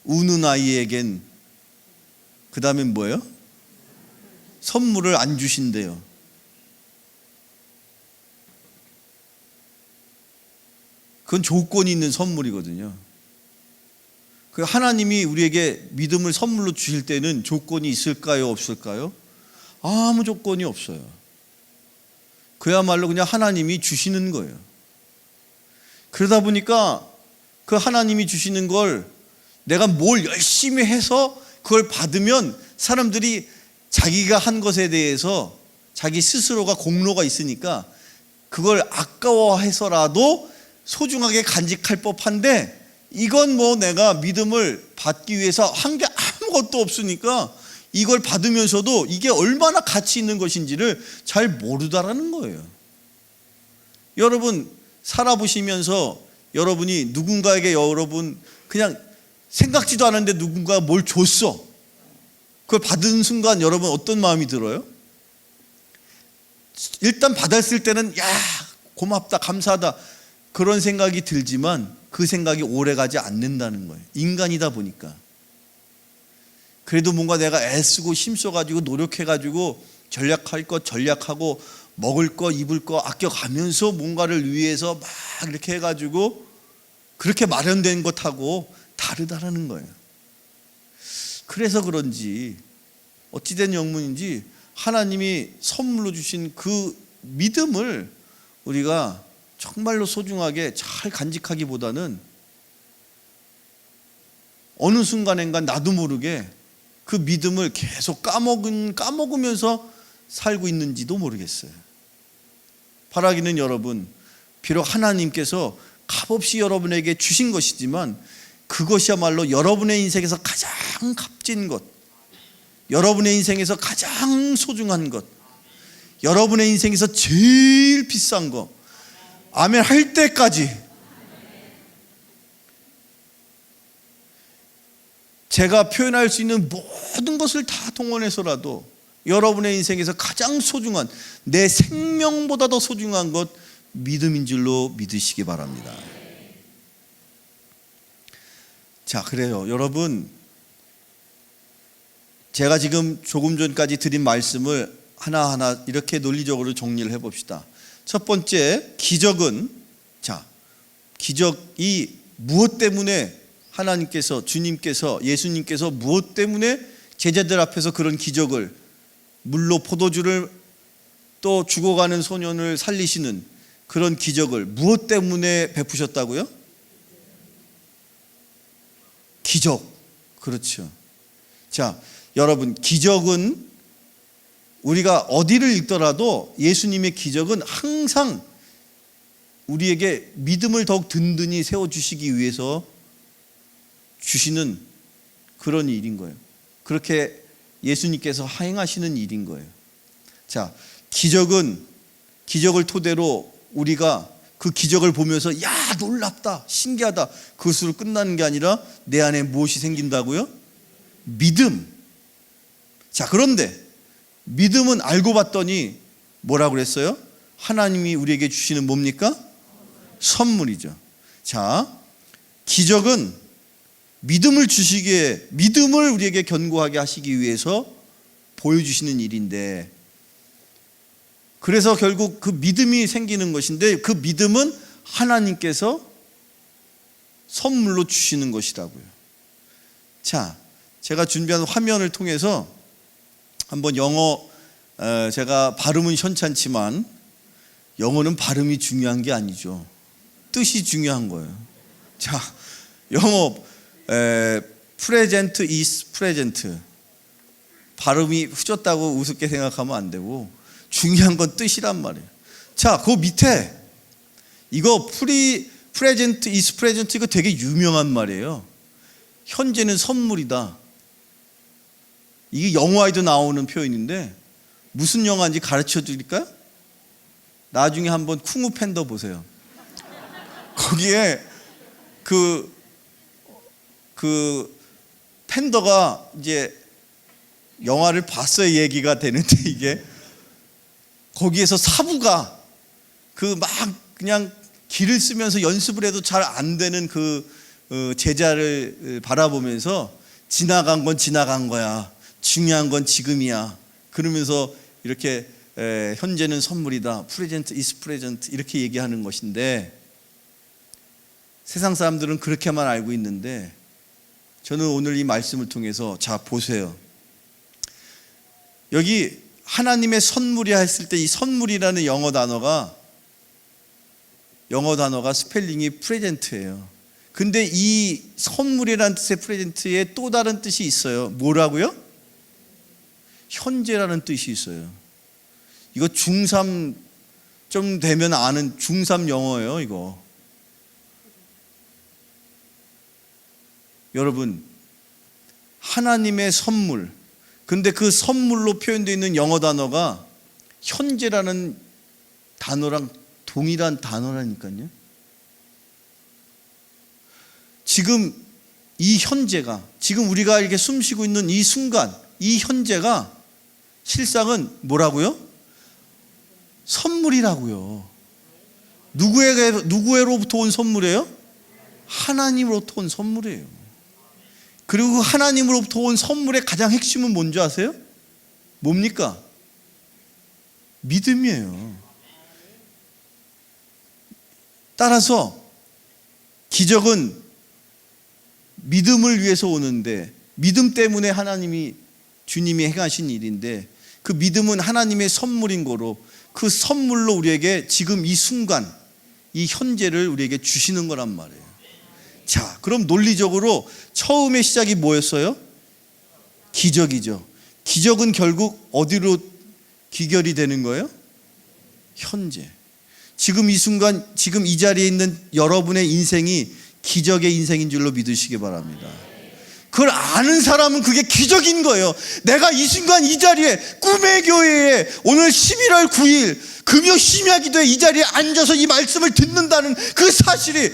우는 아이에겐 그 다음엔 뭐예요? 선물을 안 주신대요. 그건 조건이 있는 선물이거든요. 그 하나님이 우리에게 믿음을 선물로 주실 때는 조건이 있을까요? 없을까요? 아무 조건이 없어요. 그야말로 그냥 하나님이 주시는 거예요. 그러다 보니까 그 하나님이 주시는 걸 내가 뭘 열심히 해서 그걸 받으면 사람들이 자기가 한 것에 대해서 자기 스스로가 공로가 있으니까 그걸 아까워해서라도 소중하게 간직할 법한데, 이건 뭐 내가 믿음을 받기 위해서 한 게 아무것도 없으니까 이걸 받으면서도 이게 얼마나 가치 있는 것인지를 잘 모르다라는 거예요. 여러분 살아보시면서 여러분이 누군가에게 여러분 그냥 생각지도 않았는데 누군가가 뭘 줬어. 그걸 받은 순간 여러분 어떤 마음이 들어요? 일단 받았을 때는 야, 고맙다, 감사하다 그런 생각이 들지만 그 생각이 오래가지 않는다는 거예요. 인간이다 보니까. 그래도 뭔가 내가 애쓰고 힘써가지고 노력해가지고 전략할 것 전략하고 먹을 거 입을 거 아껴가면서 뭔가를 위해서 막 이렇게 해가지고 그렇게 마련된 것하고 다르다라는 거예요. 그래서 그런지 어찌된 영문인지 하나님이 선물로 주신 그 믿음을 우리가 정말로 소중하게 잘 간직하기보다는 어느 순간인가 나도 모르게 그 믿음을 계속 까먹으면서 살고 있는지도 모르겠어요. 바라기는 여러분, 비록 하나님께서 값없이 여러분에게 주신 것이지만 그것이야말로 여러분의 인생에서 가장 값진 것, 여러분의 인생에서 가장 소중한 것, 여러분의 인생에서 제일 비싼 것, 아멘 할 때까지 제가 표현할 수 있는 모든 것을 다 동원해서라도 여러분의 인생에서 가장 소중한, 내 생명보다 더 소중한 것 믿음인 줄로 믿으시기 바랍니다. 자, 그래요. 여러분, 제가 지금 조금 전까지 드린 말씀을 하나하나 이렇게 논리적으로 정리를 해봅시다. 첫 번째, 기적은, 자, 기적이 무엇 때문에 하나님께서, 주님께서, 예수님께서 무엇 때문에 제자들 앞에서 그런 기적을, 물로 포도주를 또 죽어가는 소년을 살리시는 그런 기적을 무엇 때문에 베푸셨다고요? 기적. 그렇죠. 자, 여러분, 기적은 우리가 어디를 읽더라도 예수님의 기적은 항상 우리에게 믿음을 더욱 든든히 세워주시기 위해서 주시는 그런 일인 거예요. 그렇게 예수님께서 행하시는 일인 거예요. 자, 기적을 토대로 우리가 그 기적을 보면서 야, 놀랍다, 신기하다, 그것으로 끝나는 게 아니라 내 안에 무엇이 생긴다고요? 믿음. 자, 그런데 믿음은 알고 봤더니 뭐라고 그랬어요? 하나님이 우리에게 주시는 뭡니까? 선물이죠. 자, 기적은 믿음을 주시기에, 믿음을 우리에게 견고하게 하시기 위해서 보여주시는 일인데, 그래서 결국 그 믿음이 생기는 것인데, 그 믿음은 하나님께서 선물로 주시는 것이라고요. 자, 제가 준비한 화면을 통해서 한번 영어, 제가 발음은 현찮지만 영어는 발음이 중요한 게 아니죠. 뜻이 중요한 거예요. 자, 영어 present is present, 발음이 후졌다고 우습게 생각하면 안 되고 중요한 건 뜻이란 말이에요. 자, 그 밑에 이거 present is present, 이거 되게 유명한 말이에요. 현재는 선물이다. 이게 영화에도 나오는 표현인데 무슨 영화인지 가르쳐 드릴까요? 나중에 한번 쿵우 팬더 보세요. 거기에 그 팬더가 이제 영화를 봤어야 얘기가 되는데, 이게 거기에서 사부가 그 막 그냥 길을 쓰면서 연습을 해도 잘 안 되는 그 제자를 바라보면서 지나간 건 지나간 거야, 중요한 건 지금이야, 그러면서 이렇게 현재는 선물이다, present is present, 이렇게 얘기하는 것인데, 세상 사람들은 그렇게만 알고 있는데 저는 오늘 이 말씀을 통해서, 자 보세요. 여기 하나님의 선물이야 했을 때 이 선물이라는 영어 단어가 스펠링이 프레젠트예요. 근데 이 선물이라는 뜻의 프레젠트에 또 다른 뜻이 있어요. 뭐라고요? 현재라는 뜻이 있어요. 이거 중3 좀 되면 아는 중3 영어예요, 이거. 여러분, 하나님의 선물, 근데 그 선물로 표현되어 있는 영어 단어가 현재라는 단어랑 동일한 단어라니까요. 지금 이 현재가, 지금 우리가 이렇게 숨 쉬고 있는 이 순간, 이 현재가 실상은 뭐라고요? 선물이라고요. 누구에로부터 온 선물이에요? 하나님으로부터 온 선물이에요. 그리고 그 하나님으로부터 온 선물의 가장 핵심은 뭔지 아세요? 뭡니까? 믿음이에요. 따라서 기적은 믿음을 위해서 오는데, 믿음 때문에 주님이 행하신 일인데, 그 믿음은 하나님의 선물인 거로, 그 선물로 우리에게 지금 이 순간, 이 현재를 우리에게 주시는 거란 말이에요. 자, 그럼 논리적으로 처음의 시작이 뭐였어요? 기적이죠. 기적은 결국 어디로 귀결이 되는 거예요? 현재. 지금 이 순간, 지금 이 자리에 있는 여러분의 인생이 기적의 인생인 줄로 믿으시기 바랍니다. 그걸 아는 사람은 그게 기적인 거예요. 내가 이 순간 이 자리에, 꿈의 교회에 오늘 11월 9일 금요 심야기도에 이 자리에 앉아서 이 말씀을 듣는다는 그 사실이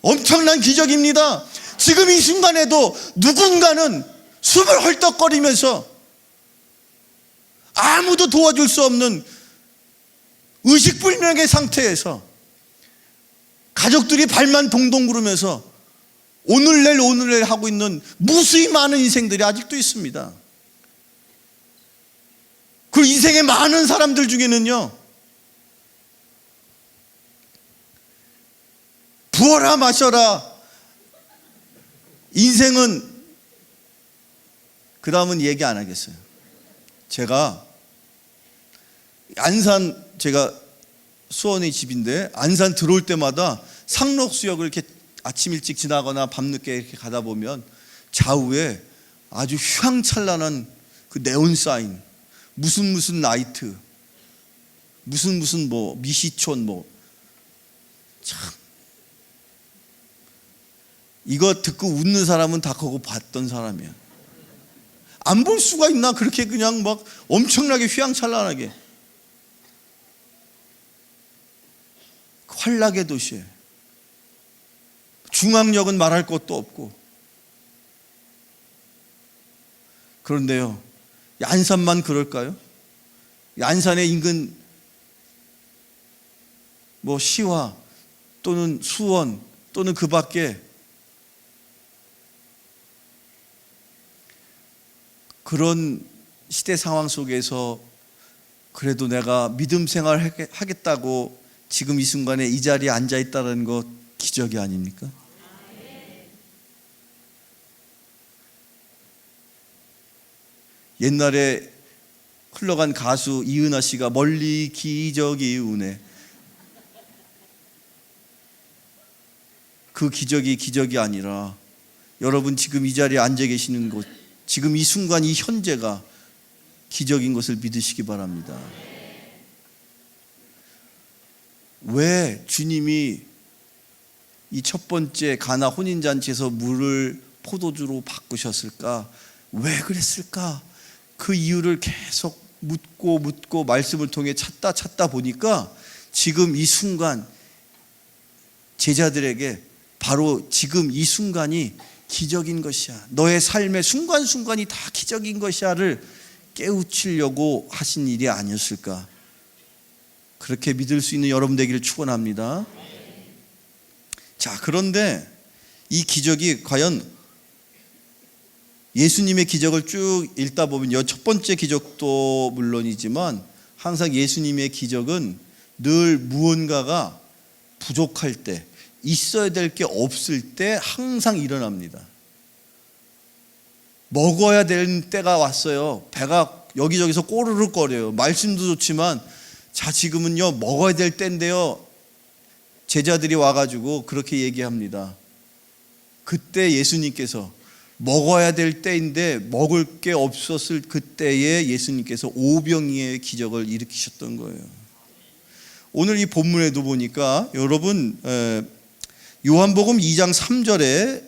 엄청난 기적입니다. 지금 이 순간에도 누군가는 숨을 헐떡거리면서 아무도 도와줄 수 없는 의식불명의 상태에서 가족들이 발만 동동 구르면서 오늘 내일 하고 있는 무수히 많은 인생들이 아직도 있습니다. 그 인생의 많은 사람들 중에는요, 부어라 마셔라, 인생은, 그 다음은 얘기 안 하겠어요. 제가 안산, 제가 수원의 집인데 안산 들어올 때마다 상록수역을 이렇게 아침 일찍 지나거나 밤늦게 이렇게 가다 보면 좌우에 아주 휘황찬란한 그 네온 사인, 무슨 나이트, 무슨 뭐 미시촌, 뭐 참, 이거 듣고 웃는 사람은 다 그거 봤던 사람이야. 안 볼 수가 있나? 그렇게 그냥 막 엄청나게 휘황찬란하게. 환락의 도시에 중앙역은 말할 것도 없고. 그런데요, 안산만 그럴까요? 안산의 인근 뭐 시화 또는 수원 또는 그 밖에 그런 시대 상황 속에서 그래도 내가 믿음 생활 하겠다고 지금 이 순간에 이 자리에 앉아 있다는 것 기적이 아닙니까? 옛날에 흘러간 가수 이은하 씨가 멀리 기적이 우네. 그 기적이 아니라 여러분 지금 이 자리에 앉아 계시는 곳, 지금 이 순간 이 현재가 기적인 것을 믿으시기 바랍니다. 왜 주님이 이 첫 번째 가나 혼인잔치에서 물을 포도주로 바꾸셨을까? 왜 그랬을까? 그 이유를 계속 묻고 말씀을 통해 찾다 보니까 지금 이 순간 제자들에게 바로 지금 이 순간이 기적인 것이야. 너의 삶의 순간순간이 다 기적인 것이야를 깨우치려고 하신 일이 아니었을까? 그렇게 믿을 수 있는 여러분 되기를 축원합니다. 자, 그런데 이 기적이 과연 예수님의 기적을 쭉 읽다 보면 첫 번째 기적도 물론이지만 항상 예수님의 기적은 늘 무언가가 부족할 때, 있어야 될 게 없을 때 항상 일어납니다. 먹어야 될 때가 왔어요. 배가 여기저기서 꼬르륵 거려요. 말씀도 좋지만 자, 지금은요 먹어야 될 때인데요. 제자들이 와가지고 그렇게 얘기합니다. 그때 예수님께서 먹어야 될 때인데 먹을 게 없었을 그때에 예수님께서 오병이어의 기적을 일으키셨던 거예요. 오늘 이 본문에도 보니까 여러분 요한복음 2장 3절에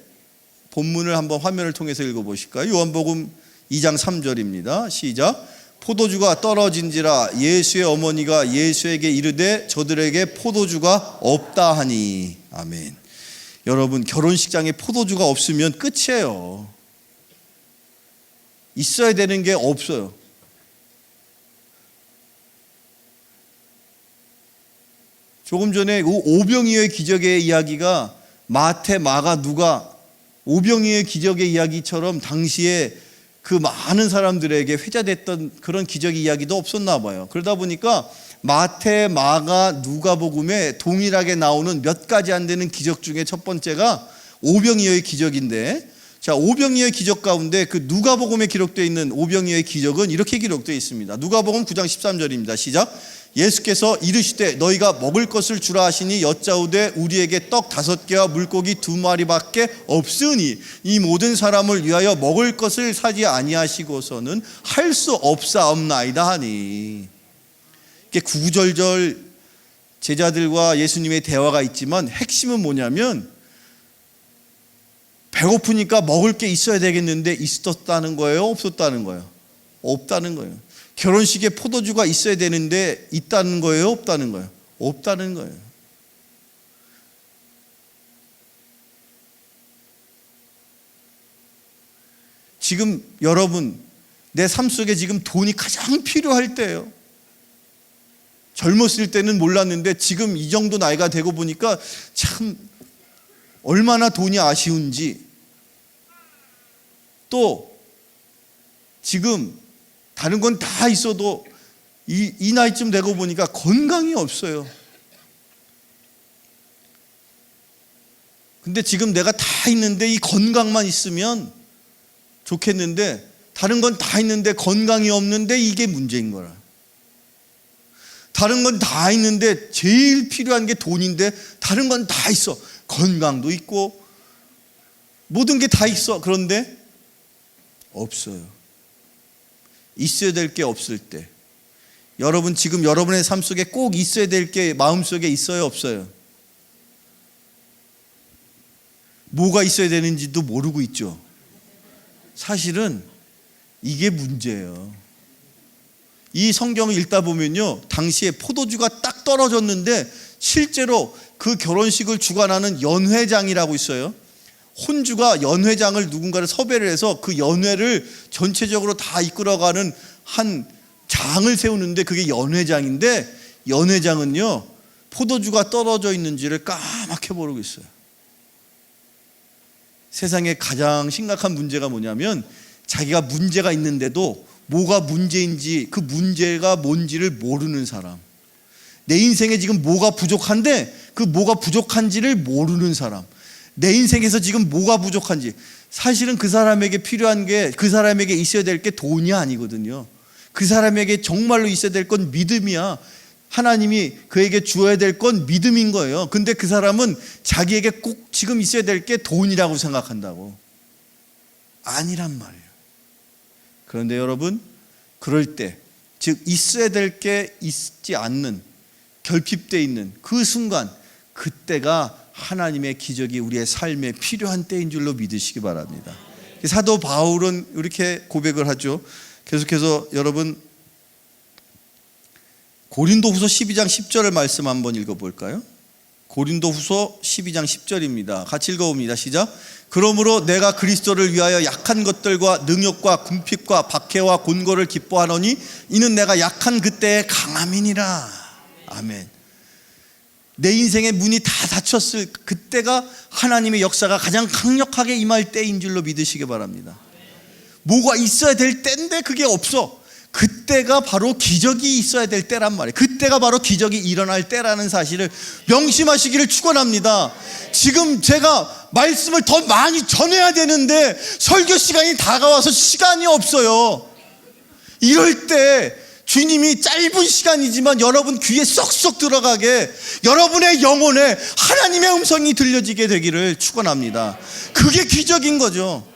본문을 한번 화면을 통해서 읽어보실까요? 요한복음 2장 3절입니다. 시작. 포도주가 떨어진지라 예수의 어머니가 예수에게 이르되 저들에게 포도주가 없다 하니. 아멘. 여러분 결혼식장에 포도주가 없으면 끝이에요. 있어야 되는 게 없어요. 조금 전에 오병이어의 기적의 이야기가 마태, 마가, 누가 오병이어의 기적의 이야기처럼 당시에 그 많은 사람들에게 회자됐던 그런 기적의 이야기도 없었나 봐요. 그러다 보니까 마태, 마가, 누가복음에 동일하게 나오는 몇 가지 안 되는 기적 중에 첫 번째가 오병이어의 기적인데, 자, 오병이어의 기적 가운데 그 누가복음에 기록되어 있는 오병이어의 기적은 이렇게 기록되어 있습니다. 누가복음 9장 13절입니다. 시작. 예수께서 이르시되 너희가 먹을 것을 주라 하시니 여짜오되 우리에게 떡 5개와 물고기 2마리밖에 없으니 이 모든 사람을 위하여 먹을 것을 사지 아니하시고서는 할 수 없사옵나이다 하니. 이게 구구절절 제자들과 예수님의 대화가 있지만 핵심은 뭐냐면 배고프니까 먹을 게 있어야 되겠는데 있었다는 거예요? 없었다는 거예요? 없다는 거예요. 결혼식에 포도주가 있어야 되는데 있다는 거예요? 없다는 거예요? 없다는 거예요. 지금 여러분 내 삶 속에 지금 돈이 가장 필요할 때예요. 젊었을 때는 몰랐는데 지금 이 정도 나이가 되고 보니까 참 얼마나 돈이 아쉬운지, 또 지금 다른 건 다 있어도 이 나이쯤 되고 보니까 건강이 없어요. 근데 지금 내가 다 있는데 이 건강만 있으면 좋겠는데 다른 건 다 있는데 건강이 없는데 이게 문제인 거라. 다른 건 다 있는데 제일 필요한 게 돈인데 다른 건 다 있어. 건강도 있고 모든 게 다 있어. 그런데 없어요. 있어야 될 게 없을 때, 여러분 지금 여러분의 삶 속에 꼭 있어야 될 게 마음속에 있어요? 없어요? 뭐가 있어야 되는지도 모르고 있죠. 사실은 이게 문제예요. 이 성경을 읽다 보면요, 당시에 포도주가 딱 떨어졌는데 실제로 그 결혼식을 주관하는 연회장이라고 있어요. 혼주가 연회장을 누군가를 섭외를 해서 그 연회를 전체적으로 다 이끌어가는 한 장을 세우는데 그게 연회장인데, 연회장은요 포도주가 떨어져 있는지를 까맣게 모르고 있어요. 세상에 가장 심각한 문제가 뭐냐면 자기가 문제가 있는데도 뭐가 문제인지, 그 문제가 뭔지를 모르는 사람, 내 인생에 지금 뭐가 부족한데 그 뭐가 부족한지를 모르는 사람, 내 인생에서 지금 뭐가 부족한지, 사실은 그 사람에게 필요한 게, 그 사람에게 있어야 될 게 돈이 아니거든요. 그 사람에게 정말로 있어야 될 건 믿음이야. 하나님이 그에게 주어야 될 건 믿음인 거예요. 근데 그 사람은 자기에게 꼭 지금 있어야 될 게 돈이라고 생각한다고. 아니란 말이에요. 그런데 여러분, 그럴 때, 즉 있어야 될 게 있지 않는, 결핍되어 있는 그 순간, 그때가 하나님의 기적이 우리의 삶에 필요한 때인 줄로 믿으시기 바랍니다. 사도 바울은 이렇게 고백을 하죠. 계속해서 여러분, 고린도후서 12장 10절의 말씀 한번 읽어볼까요? 고린도후서 12장 10절입니다. 같이 읽어봅니다. 시작. 그러므로 내가 그리스도를 위하여 약한 것들과 능욕과 궁핍과 박해와 곤고를 기뻐하노니 이는 내가 약한 그때의 강함이니라. 아멘. 내 인생의 문이 다 닫혔을 그때가 하나님의 역사가 가장 강력하게 임할 때인 줄로 믿으시기 바랍니다. 뭐가 있어야 될 때인데 그게 없어. 그때가 바로 기적이 있어야 될 때란 말이에요. 그때가 바로 기적이 일어날 때라는 사실을 명심하시기를 축원합니다. 지금 제가 말씀을 더 많이 전해야 되는데 설교 시간이 다가와서 시간이 없어요. 이럴 때 주님이 짧은 시간이지만 여러분 귀에 쏙쏙 들어가게, 여러분의 영혼에 하나님의 음성이 들려지게 되기를 축원합니다. 그게 기적인 거죠.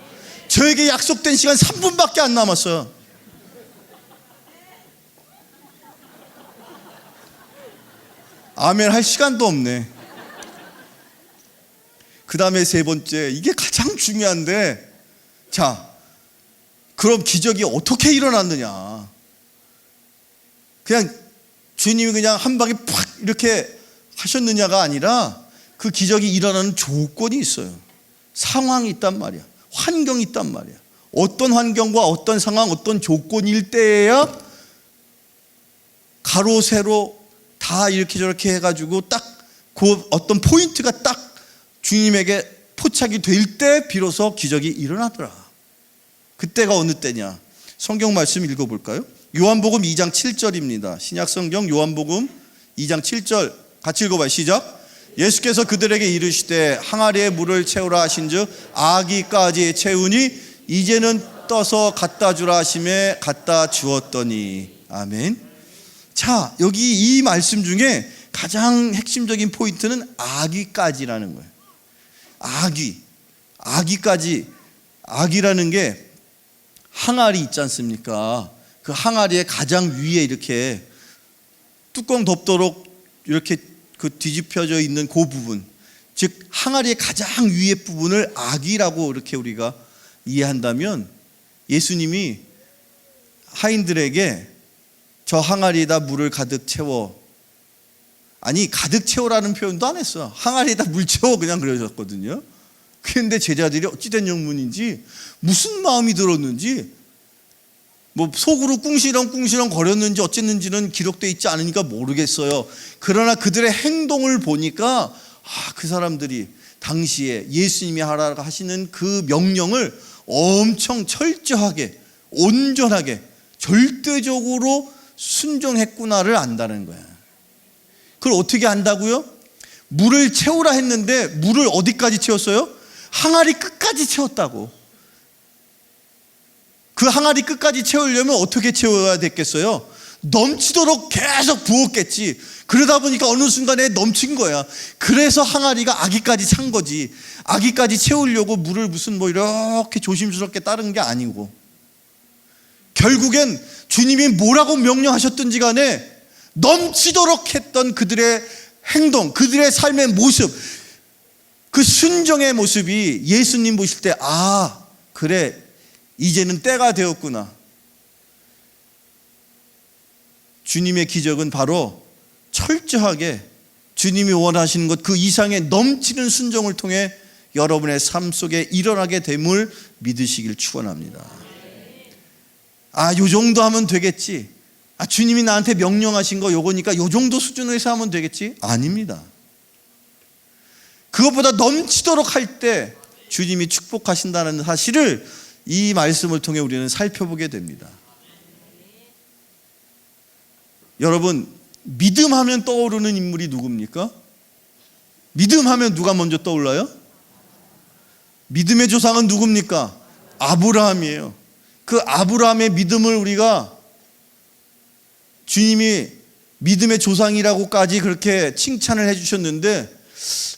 저에게 약속된 시간 3분밖에 안 남았어요. 아멘 할 시간도 없네. 그 다음에 세 번째, 이게 가장 중요한데, 자, 그럼 기적이 어떻게 일어났느냐? 그냥 주님이 그냥 한 방에 팍 이렇게 하셨느냐가 아니라 그 기적이 일어나는 조건이 있어요. 상황이 있단 말이야. 환경이 있단 말이야. 어떤 환경과 어떤 상황, 어떤 조건일 때에야 가로 세로 다 이렇게 저렇게 해가지고 딱 그 어떤 포인트가 딱 주님에게 포착이 될 때 비로소 기적이 일어나더라. 그때가 어느 때냐? 성경 말씀 읽어볼까요? 요한복음 2장 7절입니다. 신약성경 요한복음 2장 7절 같이 읽어봐요. 시작. 예수께서 그들에게 이르시되 항아리에 물을 채우라 하신즉 아기까지 채우니 이제는 떠서 갖다 주라 하심에 갖다 주었더니. 아멘. 자, 여기 이 말씀 중에 가장 핵심적인 포인트는 아기까지라는 거예요. 아기까지. 아기라는 게 항아리 있지 않습니까? 그 항아리의 가장 위에 이렇게 뚜껑 덮도록 이렇게 그 뒤집혀져 있는 그 부분, 즉 항아리의 가장 위에 부분을 아기라고 이렇게 우리가 이해한다면, 예수님이 하인들에게 저 항아리에다 물을 가득 채워, 아니 가득 채워라는 표현도 안 했어. 항아리에다 물 채워 그냥 그러셨거든요. 그런데 제자들이 어찌된 영문인지 무슨 마음이 들었는지, 뭐 속으로 꿍시렁 거렸는지 어쨌는지는 기록되어 있지 않으니까 모르겠어요. 그러나 그들의 행동을 보니까 그 사람들이 당시에 예수님이 하라고 하시는 그 명령을 엄청 철저하게, 온전하게, 절대적으로 순종했구나를 안다는 거야. 그걸 어떻게 안다고요? 물을 채우라 했는데 물을 어디까지 채웠어요? 항아리 끝까지 채웠다고. 그 항아리 끝까지 채우려면 어떻게 채워야 됐겠어요? 넘치도록 계속 부었겠지. 그러다 보니까 어느 순간에 넘친 거야. 그래서 항아리가 아기까지 찬 거지. 아기까지 채우려고 물을 무슨 뭐 이렇게 조심스럽게 따른 게 아니고, 결국엔 주님이 뭐라고 명령하셨든지 간에 넘치도록 했던 그들의 행동, 그들의 삶의 모습, 그 순종의 모습이 예수님 보실 때 그래, 이제는 때가 되었구나. 주님의 기적은 바로 철저하게 주님이 원하시는 것 그 이상의 넘치는 순종을 통해 여러분의 삶 속에 일어나게 됨을 믿으시길 축원합니다. 요 정도 하면 되겠지. 주님이 나한테 명령하신 거 요거니까 요 정도 수준에서 하면 되겠지. 아닙니다. 그것보다 넘치도록 할 때 주님이 축복하신다는 사실을 이 말씀을 통해 우리는 살펴보게 됩니다. 여러분, 믿음하면 떠오르는 인물이 누굽니까? 믿음하면 누가 먼저 떠올라요? 믿음의 조상은 누굽니까? 아브라함이에요. 그 아브라함의 믿음을 우리가 주님이 믿음의 조상이라고까지 그렇게 칭찬을 해주셨는데,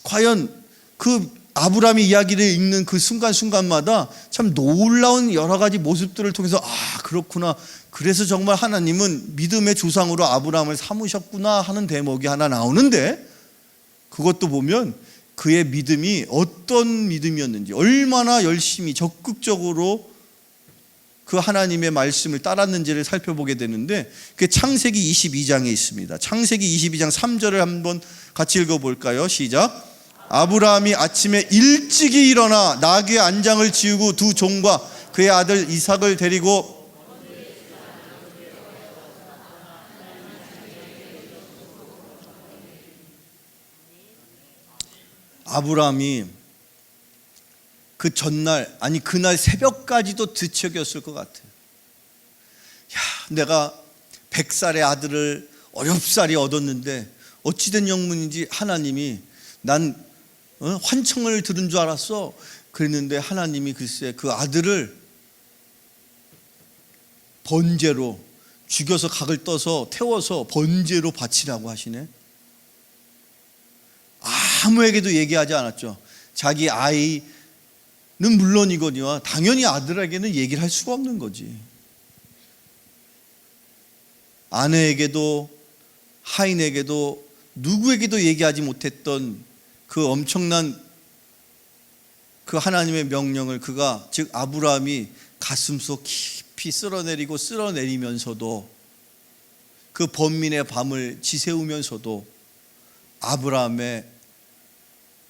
과연 그 아브라함의 이야기를 읽는 그 순간순간마다 참 놀라운 여러 가지 모습들을 통해서 그렇구나, 그래서 정말 하나님은 믿음의 조상으로 아브라함을 삼으셨구나 하는 대목이 하나 나오는데, 그것도 보면 그의 믿음이 어떤 믿음이었는지, 얼마나 열심히 적극적으로 그 하나님의 말씀을 따랐는지를 살펴보게 되는데, 그게 창세기 22장에 있습니다. 창세기 22장 3절을 한번 같이 읽어볼까요? 시작. 아브라함이 아침에 일찍이 일어나 나귀의 안장을 지우고 두 종과 그의 아들 이삭을 데리고 아브라함이 그 전날, 아니 그날 새벽까지도 뒤척였을 것 같아요. 내가 100살의 아들을 어렵사리 얻었는데 어찌된 영문인지 하나님이 난 환청을 들은 줄 알았어. 그랬는데 하나님이 글쎄 그 아들을 번제로 죽여서 각을 떠서 태워서 번제로 바치라고 하시네. 아무에게도 얘기하지 않았죠. 자기 아이는 물론이거니와 당연히 아들에게는 얘기를 할 수가 없는 거지. 아내에게도 하인에게도 누구에게도 얘기하지 못했던 그 엄청난 그 하나님의 명령을 그가, 즉 아브라함이 가슴속 깊이 쓸어내리면서도 그 번민의 밤을 지새우면서도 아브라함의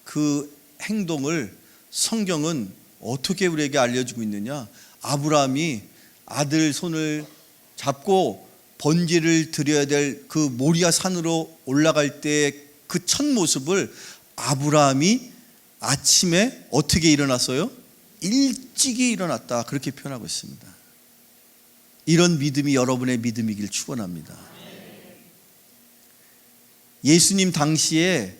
그 행동을 성경은 어떻게 우리에게 알려주고 있느냐? 아브라함이 아들 손을 잡고 번제를 드려야 될 그 모리아 산으로 올라갈 때 그 첫 모습을 아브라함이 아침에 어떻게 일어났어요? 일찍이 일어났다, 그렇게 표현하고 있습니다. 이런 믿음이 여러분의 믿음이길 축원합니다. 예수님 당시에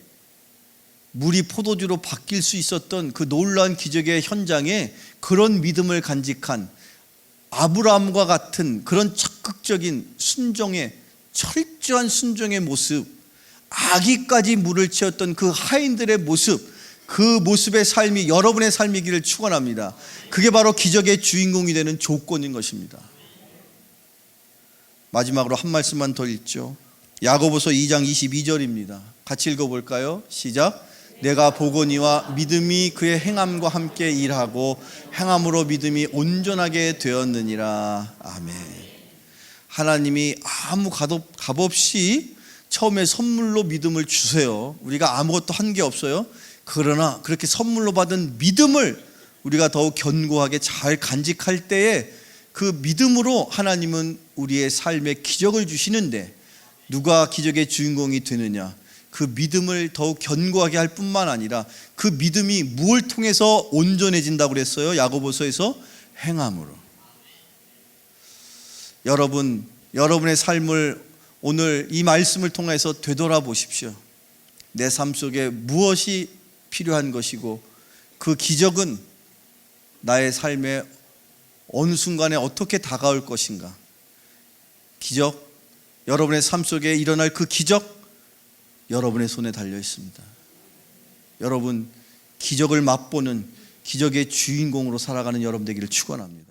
물이 포도주로 바뀔 수 있었던 그 놀라운 기적의 현장에 그런 믿음을 간직한 아브라함과 같은 그런 적극적인 순종의, 철저한 순종의 모습, 아기까지 물을 채웠던 그 하인들의 모습, 그 모습의 삶이 여러분의 삶이기를 축원합니다. 그게 바로 기적의 주인공이 되는 조건인 것입니다. 마지막으로 한 말씀만 더 읽죠. 야고보서 2장 22절입니다. 같이 읽어볼까요? 시작. 내가 보거니와 믿음이 그의 행함과 함께 일하고 행함으로 믿음이 온전하게 되었느니라. 아멘. 하나님이 아무 값 없이 처음에 선물로 믿음을 주세요. 우리가 아무것도 한 게 없어요. 그러나 그렇게 선물로 받은 믿음을 우리가 더욱 견고하게 잘 간직할 때에 그 믿음으로 하나님은 우리의 삶에 기적을 주시는데, 누가 기적의 주인공이 되느냐? 그 믿음을 더욱 견고하게 할 뿐만 아니라 그 믿음이 무엇을 통해서 온전해진다고 그랬어요? 야고보서에서 행함으로. 여러분의 삶을 오늘 이 말씀을 통해서 되돌아보십시오. 내 삶 속에 무엇이 필요한 것이고 그 기적은 나의 삶에 어느 순간에 어떻게 다가올 것인가? 기적, 여러분의 삶 속에 일어날 그 기적, 여러분의 손에 달려 있습니다. 여러분, 기적을 맛보는 기적의 주인공으로 살아가는 여러분 되기를 축원합니다.